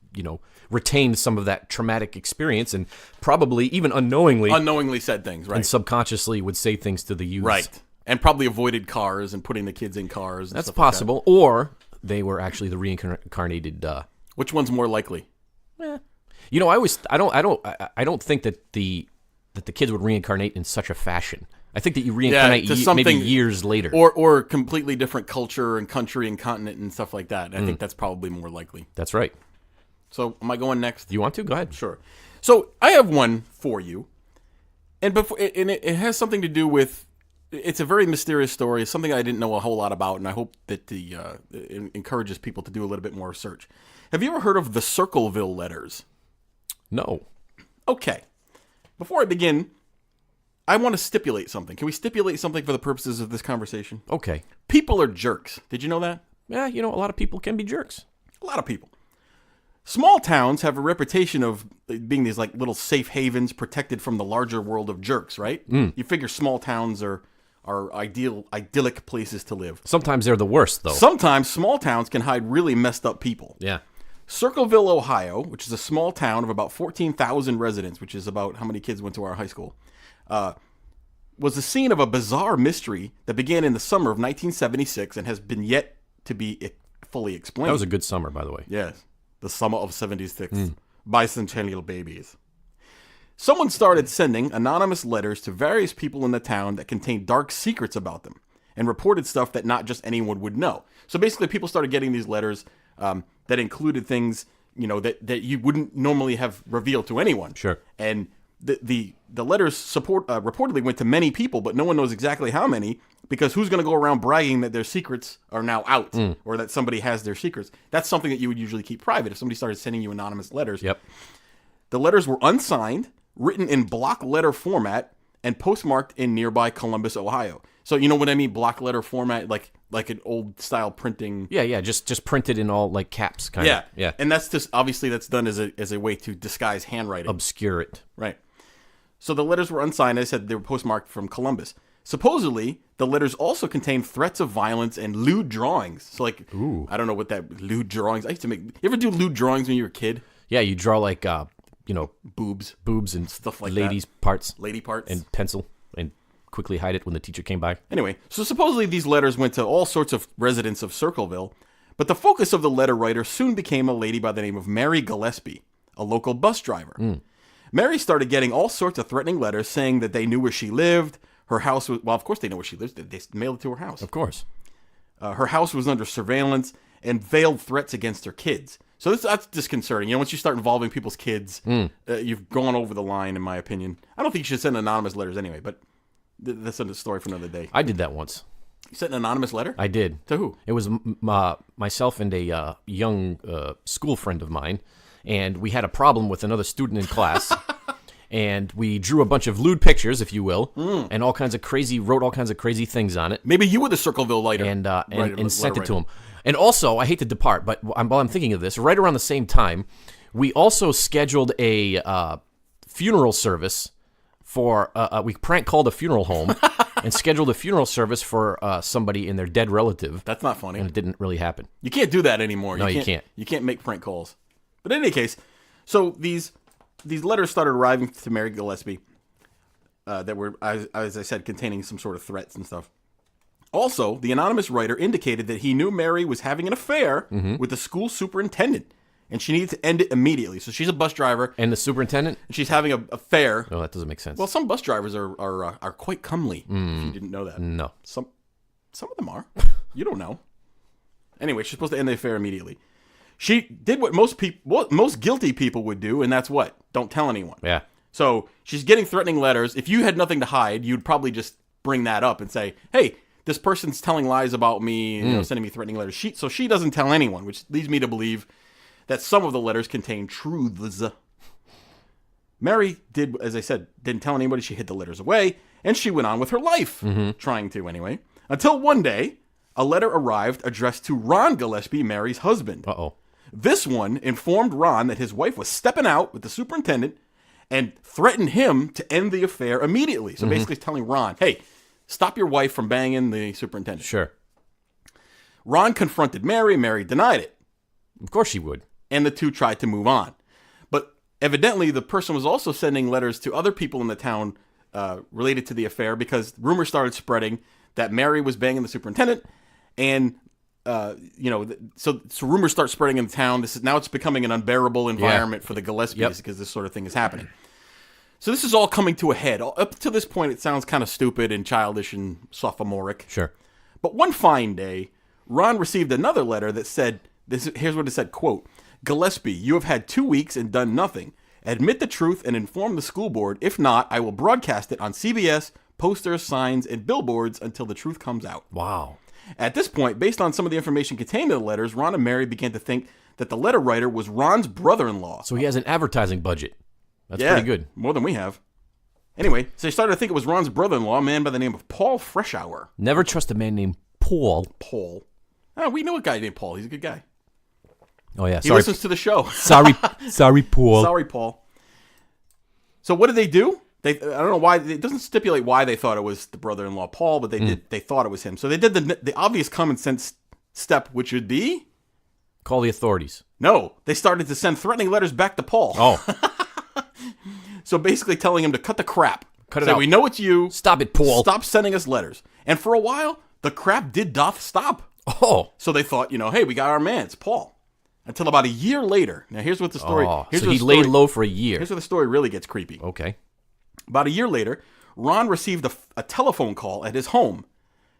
Speaker 1: retained some of that traumatic experience and probably even unknowingly
Speaker 2: said things, right?
Speaker 1: And subconsciously would say things to the youth.
Speaker 2: Right. And probably avoided cars and putting the kids in cars. And
Speaker 1: That's possible. Like that. Or they were actually the reincarnated.
Speaker 2: Which one's more likely?
Speaker 1: I don't think that the kids would reincarnate in such a fashion. I think that you reincarnate maybe years later.
Speaker 2: Or completely different culture and country and continent and stuff like that. I think that's probably more likely.
Speaker 1: That's right.
Speaker 2: So, am I going next?
Speaker 1: You want to? Go ahead.
Speaker 2: Sure. So, I have one for you. And it has something to do with, it's a very mysterious story. It's something I didn't know a whole lot about, and I hope that it encourages people to do a little bit more research. Have you ever heard of the Circleville letters?
Speaker 1: No.
Speaker 2: Okay. Before I begin, I want to stipulate something. Can we stipulate something for the purposes of this conversation?
Speaker 1: Okay.
Speaker 2: People are jerks. Did you know that?
Speaker 1: Yeah, a lot of people can be jerks.
Speaker 2: A lot of people. Small towns have a reputation of being these like little safe havens protected from the larger world of jerks, right? You figure small towns are idyllic places to live.
Speaker 1: Sometimes they're the worst, though.
Speaker 2: Sometimes small towns can hide really messed up people.
Speaker 1: Yeah.
Speaker 2: Circleville, Ohio, which is a small town of about 14,000 residents, which is about how many kids went to our high school, was the scene of a bizarre mystery that began in the summer of 1976 and has been yet to be fully explained.
Speaker 1: That was a good summer, by the way.
Speaker 2: Yes. The summer of 76. Bicentennial babies. Someone started sending anonymous letters to various people in the town that contained dark secrets about them and reported stuff that not just anyone would know. So basically, people started getting these letters that included things, that you wouldn't normally have revealed to anyone.
Speaker 1: Sure.
Speaker 2: And the letters reportedly went to many people, but no one knows exactly how many, because who's going to go around bragging that their secrets are now out or that somebody has their secrets? That's something that you would usually keep private if somebody started sending you anonymous letters.
Speaker 1: Yep.
Speaker 2: The letters were unsigned, written in block letter format, and postmarked in nearby Columbus, Ohio. So you know what I mean? Block letter format, like an old style printing.
Speaker 1: Yeah, just printed in all like caps, kind of.
Speaker 2: Yeah. And that's just obviously that's done as a way to disguise handwriting,
Speaker 1: obscure it.
Speaker 2: Right. So the letters were unsigned. I said they were postmarked from Columbus. Supposedly, the letters also contained threats of violence and lewd drawings. So
Speaker 1: Ooh.
Speaker 2: I don't know what that lewd drawings. I used to make. You ever do lewd drawings when you were a kid?
Speaker 1: Yeah, you draw like
Speaker 2: boobs
Speaker 1: and
Speaker 2: stuff like
Speaker 1: ladies'
Speaker 2: that.
Speaker 1: parts,
Speaker 2: lady parts,
Speaker 1: and pencil, and quickly hide it when the teacher came by.
Speaker 2: Anyway, so supposedly these letters went to all sorts of residents of Circleville, but the focus of the letter writer soon became a lady by the name of Mary Gillespie, a local bus driver. Mary started getting all sorts of threatening letters saying that they knew where she lived. Her house was, well, of course they know where she lives. They mailed it to her house.
Speaker 1: Of course.
Speaker 2: Her house was under surveillance and veiled threats against her kids. So that's disconcerting. Once you start involving people's kids, you've gone over the line, in my opinion. I don't think you should send anonymous letters anyway, but that's a story for another day.
Speaker 1: I did that once.
Speaker 2: You sent an anonymous letter?
Speaker 1: I did.
Speaker 2: To who?
Speaker 1: It was myself and a young school friend of mine, and we had a problem with another student in class. And we drew a bunch of lewd pictures, if you will, and wrote all kinds of crazy things on it.
Speaker 2: Maybe you were the Circleville lighter.
Speaker 1: And sent it to him. And also, I hate to depart, but while I'm thinking of this, right around the same time, we also scheduled a funeral service for, we prank called a funeral home and scheduled a funeral service for somebody in their dead relative.
Speaker 2: That's not funny.
Speaker 1: And it didn't really happen.
Speaker 2: You can't do that anymore.
Speaker 1: No, you can't.
Speaker 2: You can't make prank calls. But in any case, so these letters started arriving to Mary Gillespie that were, as I said, containing some sort of threats and stuff. Also, the anonymous writer indicated that he knew Mary was having an affair with the school superintendent, and she needed to end it immediately. So she's a bus driver.
Speaker 1: And the superintendent?
Speaker 2: And she's having an affair.
Speaker 1: Oh, that doesn't make sense.
Speaker 2: Well, some bus drivers are quite comely, if you didn't know that.
Speaker 1: No.
Speaker 2: Some of them are. You don't know. Anyway, she's supposed to end the affair immediately. She did what most guilty people would do, and that's what? Don't tell anyone.
Speaker 1: Yeah.
Speaker 2: So she's getting threatening letters. If you had nothing to hide, you'd probably just bring that up and say, hey, this person's telling lies about me, sending me threatening letters. So she doesn't tell anyone, which leads me to believe that some of the letters contain truths. Mary did, as I said, didn't tell anybody. She hid the letters away, and she went on with her life, trying to anyway. Until one day, a letter arrived addressed to Ron Gillespie, Mary's husband.
Speaker 1: Uh-oh.
Speaker 2: This one informed Ron that his wife was stepping out with the superintendent and threatened him to end the affair immediately. So basically telling Ron, hey, stop your wife from banging the superintendent.
Speaker 1: Sure.
Speaker 2: Ron confronted Mary. Mary denied it.
Speaker 1: Of course she would.
Speaker 2: And the two tried to move on. But evidently, the person was also sending letters to other people in the town related to the affair, because rumors started spreading that Mary was banging the superintendent. And, so rumors start spreading in the town. Now it's becoming an unbearable environment for the Gillespies because this sort of thing is happening. So this is all coming to a head. Up to this point, it sounds kind of stupid and childish and sophomoric.
Speaker 1: Sure.
Speaker 2: But one fine day, Ron received another letter that said, here's what it said, quote, Gillespie, you have had 2 weeks and done nothing. Admit the truth and inform the school board. If not, I will broadcast it on CBS, posters, signs, and billboards until the truth comes out.
Speaker 1: Wow.
Speaker 2: At this point, based on some of the information contained in the letters, Ron and Mary began to think that the letter writer was Ron's brother-in-law.
Speaker 1: So he has an advertising budget. That's pretty good.
Speaker 2: More than we have. Anyway, so they started to think it was Ron's brother-in-law, a man by the name of Paul Freshour.
Speaker 1: Never trust a man named Paul.
Speaker 2: Paul. Oh, we know a guy named Paul. He's a good guy.
Speaker 1: Oh, yeah.
Speaker 2: He listens to the show.
Speaker 1: Sorry, Paul.
Speaker 2: Sorry, Paul. So what did they do? I don't know why. It doesn't stipulate why they thought it was the brother-in-law Paul, but they thought it was him. So they did the obvious common sense step, which would be?
Speaker 1: Call the authorities.
Speaker 2: No. They started to send threatening letters back to Paul.
Speaker 1: Oh.
Speaker 2: So basically telling him to cut the crap.
Speaker 1: Cut it out.
Speaker 2: We know it's you.
Speaker 1: Stop it, Paul.
Speaker 2: Stop sending us letters. And for a while, the crap doth stop.
Speaker 1: Oh.
Speaker 2: So they thought, hey, we got our man. It's Paul. until about a year later. Now, here's what the story...
Speaker 1: so he laid low for a year.
Speaker 2: Here's where the story really gets creepy.
Speaker 1: Okay.
Speaker 2: About a year later, Ron received a telephone call at his home.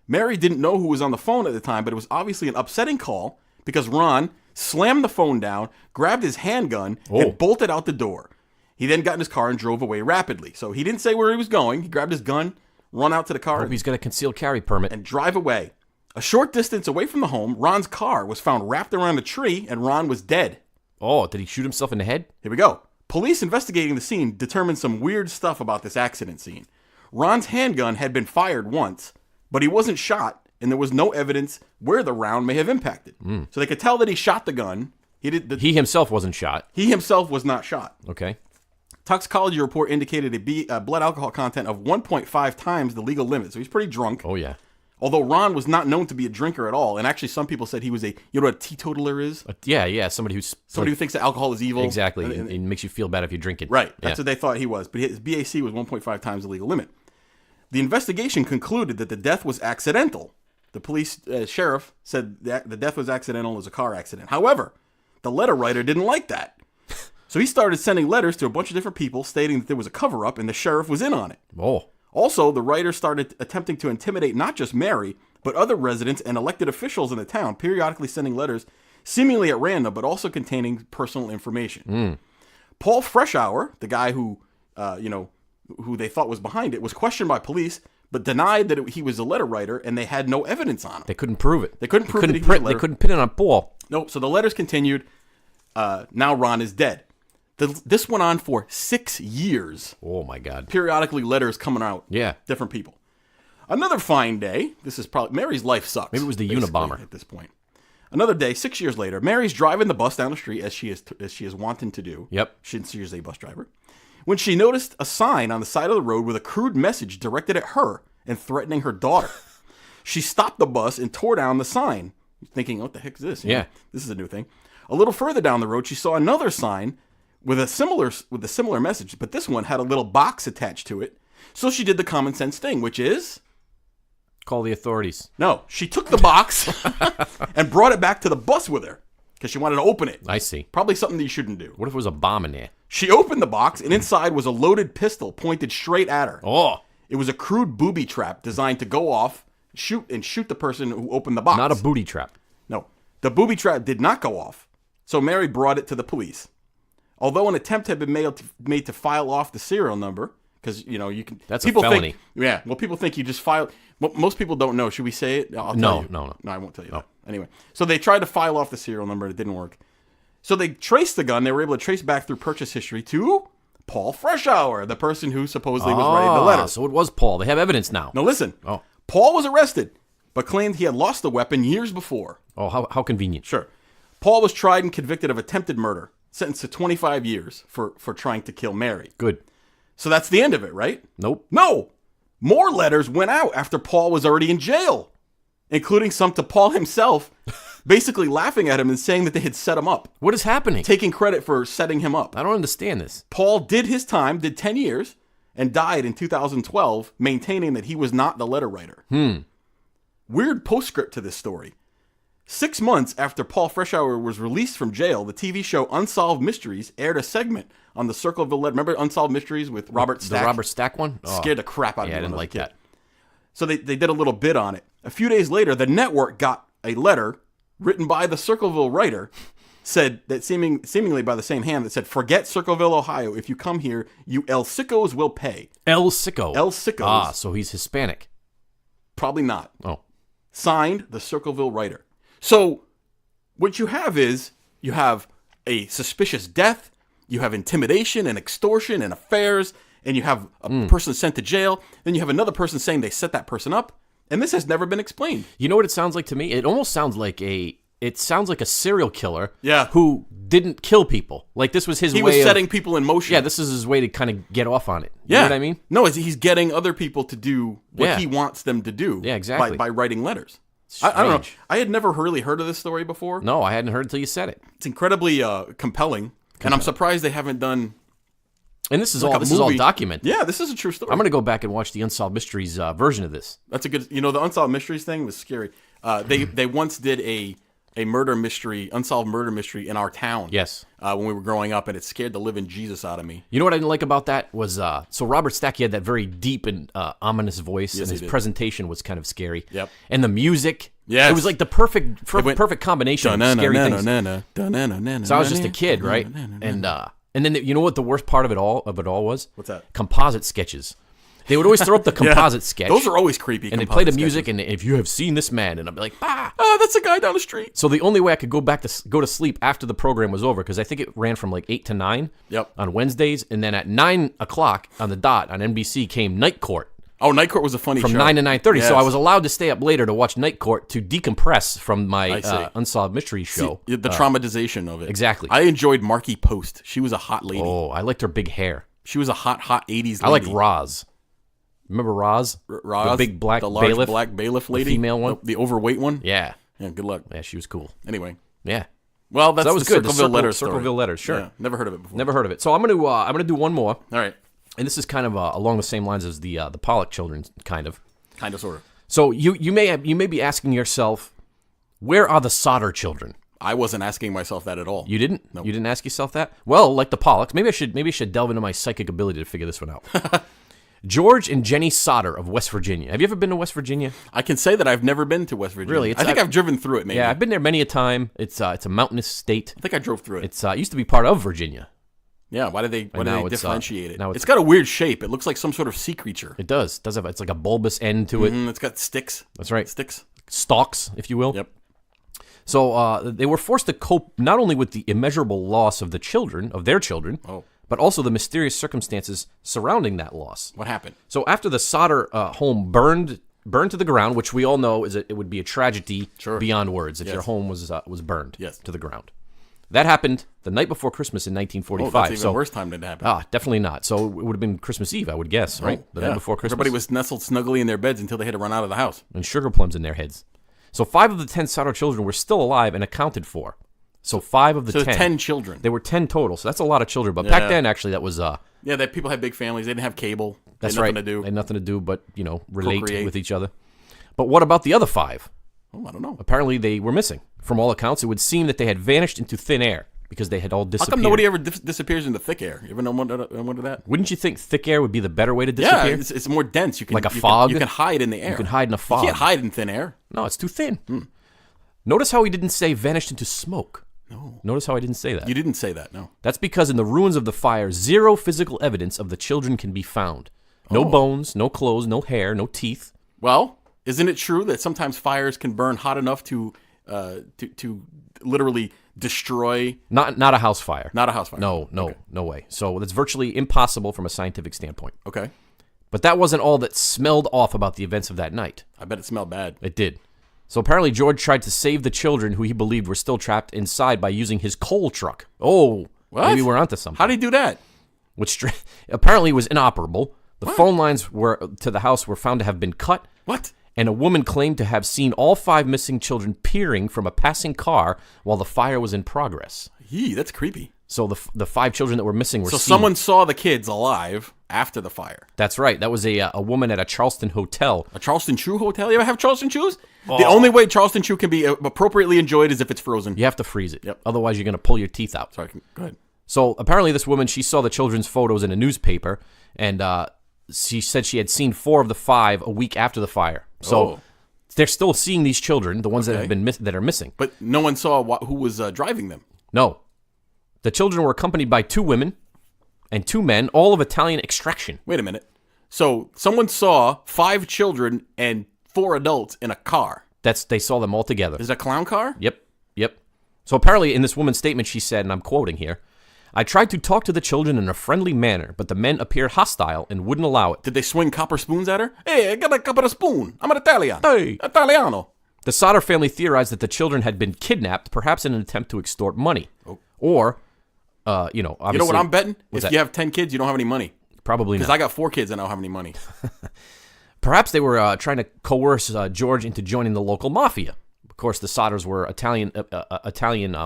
Speaker 2: Mary didn't know who was on the phone at the time, but it was obviously an upsetting call because Ron slammed the phone down, grabbed his handgun, and bolted out the door. He then got in his car and drove away rapidly. So he didn't say where he was going. He grabbed his gun, run out to the car.
Speaker 1: Hope he's got a concealed carry permit.
Speaker 2: And drive away. A short distance away from the home, Ron's car was found wrapped around a tree, and Ron was dead.
Speaker 1: Oh, did he shoot himself in the head?
Speaker 2: Here we go. Police investigating the scene determined some weird stuff about this accident scene. Ron's handgun had been fired once, but he wasn't shot, and there was no evidence where the round may have impacted. So they could tell that he shot the gun.
Speaker 1: He himself wasn't shot.
Speaker 2: He himself was not shot.
Speaker 1: Okay.
Speaker 2: Toxicology report indicated a blood alcohol content of 1.5 times the legal limit, so he's pretty drunk.
Speaker 1: Oh, yeah.
Speaker 2: Although Ron was not known to be a drinker at all, and actually some people said he was you know what a teetotaler is?
Speaker 1: Yeah, somebody who
Speaker 2: thinks that alcohol is evil.
Speaker 1: Exactly, and it makes you feel bad if you drink it.
Speaker 2: Right, that's what they thought he was, but his BAC was 1.5 times the legal limit. The investigation concluded that the death was accidental. The police sheriff said that the death was accidental as a car accident. However, the letter writer didn't like that. So he started sending letters to a bunch of different people stating that there was a cover-up and the sheriff was in on it.
Speaker 1: Oh.
Speaker 2: Also, the writer started attempting to intimidate not just Mary, but other residents and elected officials in the town, periodically sending letters seemingly at random, but also containing personal information. Paul Freshour, the guy who they thought was behind it, was questioned by police, but denied that he was a letter writer, and they had no evidence on him.
Speaker 1: They couldn't prove it.
Speaker 2: They couldn't print. They
Speaker 1: couldn't pin it on Paul.
Speaker 2: Nope. So the letters continued. Now Ron is dead. This went on for 6 years.
Speaker 1: Oh, my God.
Speaker 2: Periodically letters coming out.
Speaker 1: Yeah.
Speaker 2: Different people. Another fine day. This is probably... Mary's life sucks.
Speaker 1: Maybe it was the Unabomber.
Speaker 2: At this point. Another day, 6 years later, Mary's driving the bus down the street as she is wanting to do.
Speaker 1: Yep.
Speaker 2: She's a bus driver. When she noticed a sign on the side of the road with a crude message directed at her and threatening her daughter. She stopped the bus and tore down the sign, thinking, what the heck is this?
Speaker 1: Yeah.
Speaker 2: This is a new thing. A little further down the road, she saw another sign with a similar message, but this one had a little box attached to it. So she did the common sense thing, which is...
Speaker 1: Call the authorities.
Speaker 2: No, she took the box and brought it back to the bus with her because she wanted to open it.
Speaker 1: I see.
Speaker 2: Probably something that you shouldn't do.
Speaker 1: What if it was a bomb in there?
Speaker 2: She opened the box, and inside was a loaded pistol pointed straight at her.
Speaker 1: Oh.
Speaker 2: It was a crude booby trap designed to go off, shoot the person who opened the box.
Speaker 1: Not a booty trap.
Speaker 2: No. The booby trap did not go off, so Mary brought it to the police. Although an attempt had been made to file off the serial number, because, you can...
Speaker 1: That's a felony.
Speaker 2: People think you just file... Well, most people don't know. Should we say it? I'll tell you.
Speaker 1: No,
Speaker 2: I won't tell you that. Anyway, so they tried to file off the serial number. It didn't work. So they traced the gun. They were able to trace back through purchase history to Paul Freshour, the person who supposedly was writing the letter.
Speaker 1: So it was Paul. They have evidence now.
Speaker 2: Now listen. Oh. Paul was arrested, but claimed he had lost the weapon years before.
Speaker 1: Oh, how convenient.
Speaker 2: Sure. Paul was tried and convicted of attempted murder, sentenced to 25 years for trying to kill Mary.
Speaker 1: Good.
Speaker 2: So that's the end of it, right?
Speaker 1: Nope.
Speaker 2: No. More letters went out after Paul was already in jail, including some to Paul himself, basically laughing at him and saying that they had set him up.
Speaker 1: What is happening?
Speaker 2: Taking credit for setting him up.
Speaker 1: I don't understand this.
Speaker 2: Paul did his time, did 10 years, and died in 2012, maintaining that he was not the letter writer. Weird postscript to this story. 6 months after Paul Freshour was released from jail, the TV show Unsolved Mysteries aired a segment on the Circleville letter. Remember Unsolved Mysteries with Robert Stack?
Speaker 1: The Robert Stack one? Oh.
Speaker 2: Scared the crap out of me.
Speaker 1: Yeah, I didn't like that.
Speaker 2: So they did a little bit on it. A few days later, the network got a letter written by the Circleville writer, said that seemingly by the same hand, that said, "Forget Circleville, Ohio. If you come here, you El Sickos will pay."
Speaker 1: El Sicko.
Speaker 2: El Sickos.
Speaker 1: Ah, so he's Hispanic.
Speaker 2: Probably not.
Speaker 1: Oh.
Speaker 2: Signed, the Circleville writer. So what you have is, you have a suspicious death, you have intimidation and extortion and affairs, and you have a person sent to jail, then you have another person saying they set that person up, and this has never been explained.
Speaker 1: You know what it sounds like to me? It almost sounds like a serial killer
Speaker 2: Yeah.
Speaker 1: who didn't kill people. Like this was his way
Speaker 2: He was setting people in motion.
Speaker 1: Yeah, this is his way to kind of get off on it.
Speaker 2: Yeah.
Speaker 1: You know what I mean?
Speaker 2: No, he's getting other people to do what he wants them to do.
Speaker 1: Yeah, exactly.
Speaker 2: By writing letters. I don't know. I had never really heard of this story before.
Speaker 1: No, I hadn't heard until you said it.
Speaker 2: It's incredibly compelling, and I'm surprised they haven't done.
Speaker 1: And this is all documented.
Speaker 2: Yeah, this is a true story.
Speaker 1: I'm going to go back and watch the Unsolved Mysteries version of this.
Speaker 2: That's a good. The Unsolved Mysteries thing was scary. They once did a a murder mystery, unsolved murder mystery in our town.
Speaker 1: Yes.
Speaker 2: When we were growing up, and it scared the living Jesus out of me.
Speaker 1: You know what I didn't like about that was so Robert Stack, he had that very deep and ominous voice, and his presentation was kind of scary.
Speaker 2: Yep.
Speaker 1: And the music,
Speaker 2: yes.
Speaker 1: It was like the perfect combination of scary things. So I was just a kid, right? And then you know what the worst part of it all was?
Speaker 2: What's that?
Speaker 1: Composite sketches. They would always throw up the composite sketch.
Speaker 2: Those are always creepy.
Speaker 1: And they play the music, and if you have seen this man, and I'd be like,
Speaker 2: that's the guy down the street.
Speaker 1: So the only way I could go to sleep after the program was over, because I think it ran from like 8 to 9 on Wednesdays, and then at 9 o'clock on the dot on NBC came Night Court.
Speaker 2: Oh, Night Court was a funny show.
Speaker 1: From 9 to 9:30, so I was allowed to stay up later to watch Night Court to decompress from my Unsolved Mystery show.
Speaker 2: See, the traumatization of it.
Speaker 1: Exactly.
Speaker 2: I enjoyed Marky Post. She was a hot lady.
Speaker 1: Oh, I liked her big hair.
Speaker 2: She was a hot 80s lady.
Speaker 1: I like Roz. Remember Roz?
Speaker 2: Roz?
Speaker 1: The big black
Speaker 2: the large
Speaker 1: bailiff?
Speaker 2: black bailiff lady?
Speaker 1: The female one?
Speaker 2: The overweight one?
Speaker 1: Yeah.
Speaker 2: Yeah, good luck.
Speaker 1: Yeah, she was cool.
Speaker 2: Anyway.
Speaker 1: Yeah.
Speaker 2: Well, that was
Speaker 1: good.
Speaker 2: Circleville Letters story.
Speaker 1: Circleville Letters, sure.
Speaker 2: Yeah, never heard of it before.
Speaker 1: Never heard of it. So I'm gonna do one more.
Speaker 2: All right.
Speaker 1: And this is kind of along the same lines as the Pollock children, kind of.
Speaker 2: Kind of, sort of.
Speaker 1: So you may be asking yourself, where are the Solder children?
Speaker 2: I wasn't asking myself that at all.
Speaker 1: You didn't?
Speaker 2: Nope.
Speaker 1: You didn't ask yourself that? Well, like the Pollocks, maybe I should delve into my psychic ability to figure this one out. George and Jenny Solder of West Virginia. Have you ever been to West Virginia?
Speaker 2: I can say that I've never been to West Virginia.
Speaker 1: Really?
Speaker 2: I think I've driven through it, maybe.
Speaker 1: Yeah, I've been there many a time. It's a mountainous state.
Speaker 2: I think I drove through it.
Speaker 1: It used to be part of Virginia.
Speaker 2: Yeah, why do they differentiate it?
Speaker 1: It's
Speaker 2: got a weird shape. It looks like some sort of sea creature.
Speaker 1: It does. It's like a bulbous end to it.
Speaker 2: It's got sticks.
Speaker 1: That's right.
Speaker 2: Sticks.
Speaker 1: Stalks, if you will.
Speaker 2: Yep.
Speaker 1: So they were forced to cope not only with the immeasurable loss of their children, but also the mysterious circumstances surrounding that loss.
Speaker 2: What happened?
Speaker 1: So after the Solder home burned to the ground, which we all know it would be a tragedy beyond words if your home was burned to the ground. That happened the night before Christmas in 1945.
Speaker 2: Oh, that's even worse time than it happened.
Speaker 1: Definitely not. So it would have been Christmas Eve, I would guess, right? The night before Christmas.
Speaker 2: Everybody was nestled snugly in their beds until they had to run out of the house.
Speaker 1: And sugar plums in their heads. So 5 of the 10 Solder children were still alive and accounted for. So 5 of the 10.
Speaker 2: So 10 children.
Speaker 1: There were 10 total, so that's a lot of children. But back then, actually, that was...
Speaker 2: that people had big families. They didn't have cable.
Speaker 1: That's
Speaker 2: they had
Speaker 1: right.
Speaker 2: Nothing to do.
Speaker 1: They had nothing to do but, relate
Speaker 2: Procreate.
Speaker 1: with each other. But what about the other 5?
Speaker 2: Oh, I don't know.
Speaker 1: Apparently, they were missing. From all accounts, it would seem that they had vanished into thin air because they had all disappeared.
Speaker 2: How come nobody ever disappears into thick air? You ever wonder that?
Speaker 1: Wouldn't you think thick air would be the better way to disappear?
Speaker 2: Yeah, it's more dense. You can,
Speaker 1: like a fog?
Speaker 2: You can hide in the air.
Speaker 1: You can hide in a fog.
Speaker 2: You can't hide in thin air.
Speaker 1: No, it's too thin. Notice how he didn't say vanished into smoke.
Speaker 2: No.
Speaker 1: Notice how I didn't say that.
Speaker 2: You didn't say that, no.
Speaker 1: That's because in the ruins of the fire, 0 physical evidence of the children can be found. No bones, no clothes, no hair, no teeth.
Speaker 2: Well, isn't it true that sometimes fires can burn hot enough to literally destroy?
Speaker 1: Not a house fire.
Speaker 2: Not a house fire.
Speaker 1: No way. So that's virtually impossible from a scientific standpoint.
Speaker 2: Okay.
Speaker 1: But that wasn't all that smelled off about the events of that night.
Speaker 2: I bet it smelled bad.
Speaker 1: It did. So apparently George tried to save the children who he believed were still trapped inside by using his coal truck. Oh,
Speaker 2: what?
Speaker 1: Maybe we're onto something.
Speaker 2: How did he do that?
Speaker 1: Which apparently was inoperable. The phone lines to the house were found to have been cut.
Speaker 2: What?
Speaker 1: And a woman claimed to have seen all 5 missing children peering from a passing car while the fire was in progress.
Speaker 2: That's creepy.
Speaker 1: So the 5 children that were missing were seen.
Speaker 2: Someone saw the kids alive after the fire.
Speaker 1: That's right. That was a woman at a Charleston hotel.
Speaker 2: A Charleston Chew hotel? You ever have Charleston Chews? Oh. The only way Charleston Chew can be appropriately enjoyed is if it's frozen.
Speaker 1: You have to freeze it.
Speaker 2: Yep.
Speaker 1: Otherwise, you're going to pull your teeth out.
Speaker 2: Sorry, go ahead.
Speaker 1: So apparently this woman, she saw the children's photos in a newspaper, and she said she had seen 4 of the 5 a week after the fire. So they're still seeing these children, the ones that have been that are missing.
Speaker 2: But no one saw who was driving them.
Speaker 1: No. The children were accompanied by 2 women and 2 men, all of Italian extraction.
Speaker 2: Wait a minute. So someone saw 5 children and 4 adults in a car.
Speaker 1: They saw them all together.
Speaker 2: Is it a clown car?
Speaker 1: Yep. So apparently in this woman's statement she said, and I'm quoting here, "I tried to talk to the children in a friendly manner, but the men appeared hostile and wouldn't allow it."
Speaker 2: Did they swing copper spoons at her? Hey, I got a copper spoon. I'm an Italian.
Speaker 1: Hey.
Speaker 2: Italiano.
Speaker 1: The Solder family theorized that the children had been kidnapped, perhaps in an attempt to extort money. Or, obviously...
Speaker 2: You know what I'm betting? If you have 10 kids, you don't have any money.
Speaker 1: Probably not.
Speaker 2: Because I got 4 kids and I don't have any money.
Speaker 1: Perhaps they were trying to coerce George into joining the local mafia. Of course, the Solders were Italian.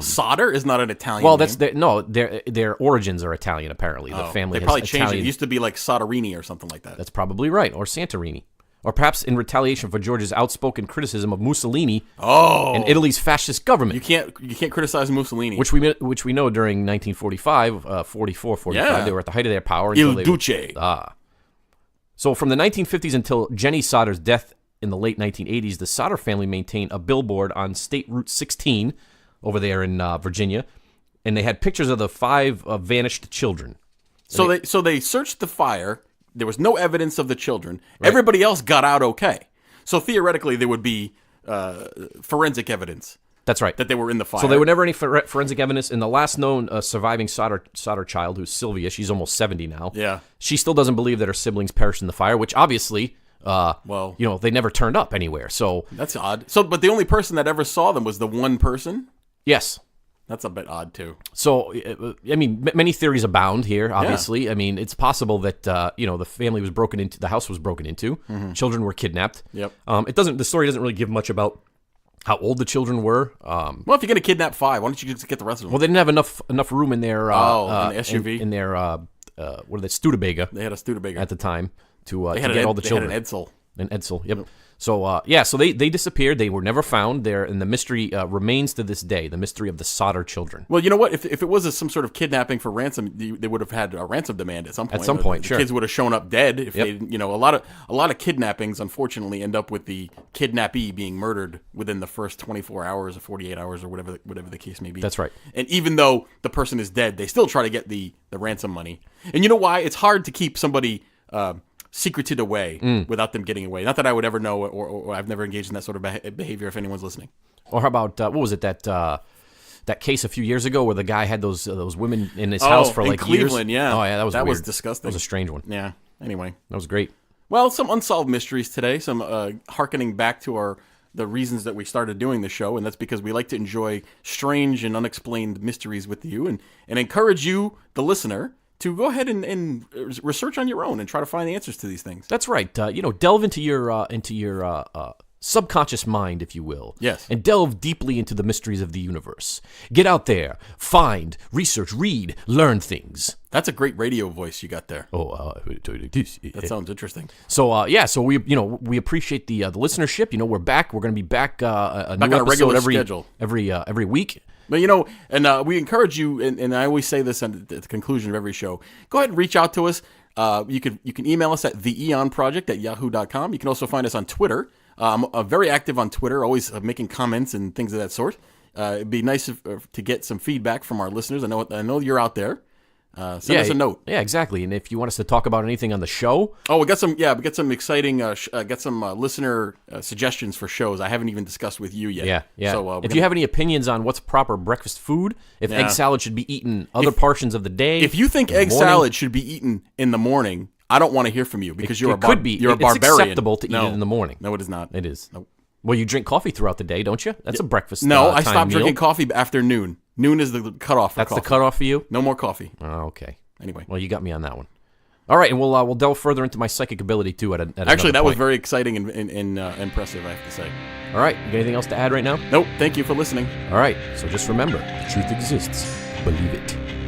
Speaker 2: Solder is not an Italian.
Speaker 1: Well,
Speaker 2: name.
Speaker 1: their origins are Italian. Apparently, the family.
Speaker 2: They probably
Speaker 1: has
Speaker 2: changed
Speaker 1: Italian.
Speaker 2: it. It used to be like Soderini or something like that.
Speaker 1: That's probably right, or Santorini, or perhaps in retaliation for George's outspoken criticism of Mussolini and Italy's fascist government.
Speaker 2: You can't criticize Mussolini.
Speaker 1: Which we know during 1945, 44, 45, they were at the height of their power.
Speaker 2: Il Duce.
Speaker 1: So from the 1950s until Jenny Sodder's death in the late 1980s, the Sodder family maintained a billboard on State Route 16 over there in Virginia, and they had pictures of the 5 vanished children.
Speaker 2: So they searched the fire. There was no evidence of the children. Right. Everybody else got out okay. So theoretically, there would be forensic evidence.
Speaker 1: That's right.
Speaker 2: That they were in the fire.
Speaker 1: So there were never any forensic evidence. And the last known surviving Sodder child, who's Sylvia, she's almost 70 now.
Speaker 2: Yeah.
Speaker 1: She still doesn't believe that her siblings perished in the fire, which obviously, they never turned up anywhere. So
Speaker 2: that's odd. But the only person that ever saw them was the one person?
Speaker 1: Yes.
Speaker 2: That's a bit odd, too.
Speaker 1: So, I mean, many theories abound here, obviously. Yeah. I mean, it's possible that, the family was broken into, the house was broken into, children were kidnapped.
Speaker 2: Yep.
Speaker 1: The story doesn't really give much about how old the children were.
Speaker 2: Well, if you're going to kidnap 5, why don't you just get the rest of them?
Speaker 1: Well, they didn't have enough room in their...
Speaker 2: in the SUV?
Speaker 1: In their, what are they, Studebaker.
Speaker 2: They had a Studebaker.
Speaker 1: At the time to get all the children.
Speaker 2: They had an Edsel.
Speaker 1: An Edsel, yep. So, so they disappeared. They were never found there, and the mystery remains to this day, the mystery of the Sodder children.
Speaker 2: Well, you know what? If it was some sort of kidnapping for ransom, they would have had a ransom demand at some point.
Speaker 1: At some point,
Speaker 2: the
Speaker 1: sure.
Speaker 2: Kids would have shown up dead. If they, a lot of kidnappings, unfortunately, end up with the kidnappee being murdered within the first 24 hours or 48 hours or whatever the case may be.
Speaker 1: That's right.
Speaker 2: And even though the person is dead, they still try to get the ransom money. And you know why? It's hard to keep somebody... secreted away without them getting away. Not that I would ever know, or I've never engaged in that sort of behavior if anyone's listening.
Speaker 1: Or how about, what was it, that case a few years ago where the guy had those women in his house for like years?
Speaker 2: Cleveland, yeah.
Speaker 1: Oh, yeah, that was weird.
Speaker 2: Was disgusting.
Speaker 1: That was a strange one.
Speaker 2: Yeah, anyway.
Speaker 1: That was great.
Speaker 2: Well, some unsolved mysteries today, some hearkening back to the reasons that we started doing the show, and that's because we like to enjoy strange and unexplained mysteries with you and encourage you, the listener, to go ahead and research on your own and try to find the answers to these things.
Speaker 1: That's right. Delve into your subconscious mind, if you will.
Speaker 2: Yes.
Speaker 1: And delve deeply into the mysteries of the universe. Get out there, find, research, read, learn things.
Speaker 2: That's a great radio voice you got there.
Speaker 1: That
Speaker 2: sounds interesting.
Speaker 1: So so we appreciate the listenership. We're back. We're going to be back a new
Speaker 2: on a
Speaker 1: episode
Speaker 2: regular schedule
Speaker 1: every week.
Speaker 2: But, and we encourage you, and I always say this at the conclusion of every show, go ahead and reach out to us. You can email us at TheEoNProject at yahoo.com. You can also find us on Twitter. I'm very active on Twitter, always making comments and things of that sort. It'd be nice to get some feedback from our listeners. I know you're out there. Send us a note.
Speaker 1: Yeah, exactly. And if you want us to talk about anything on the show,
Speaker 2: we got some exciting, listener suggestions for shows I haven't even discussed with you yet.
Speaker 1: Yeah.
Speaker 2: So
Speaker 1: if you have any opinions on what's proper breakfast food, if egg salad should be eaten other portions of the day,
Speaker 2: if you think egg salad should be eaten in the morning, I don't want to hear from you because you're a barbarian.
Speaker 1: It's acceptable to eat it in the morning.
Speaker 2: No, it is not.
Speaker 1: It is.
Speaker 2: Nope.
Speaker 1: Well, you drink coffee throughout the day, don't you? That's a breakfast.
Speaker 2: No, I stopped drinking coffee after noon. Noon is the cutoff for
Speaker 1: That's
Speaker 2: coffee.
Speaker 1: the cutoff for you?
Speaker 2: No more coffee.
Speaker 1: Oh, okay.
Speaker 2: Anyway.
Speaker 1: Well, you got me on that one. All right, and we'll delve further into my psychic ability, too, at
Speaker 2: Actually, that
Speaker 1: point.
Speaker 2: was very exciting and impressive, I have to say.
Speaker 1: All right, you got anything else to add right now?
Speaker 2: Nope. Thank you for listening.
Speaker 1: All right, so just remember, the truth exists. Believe it.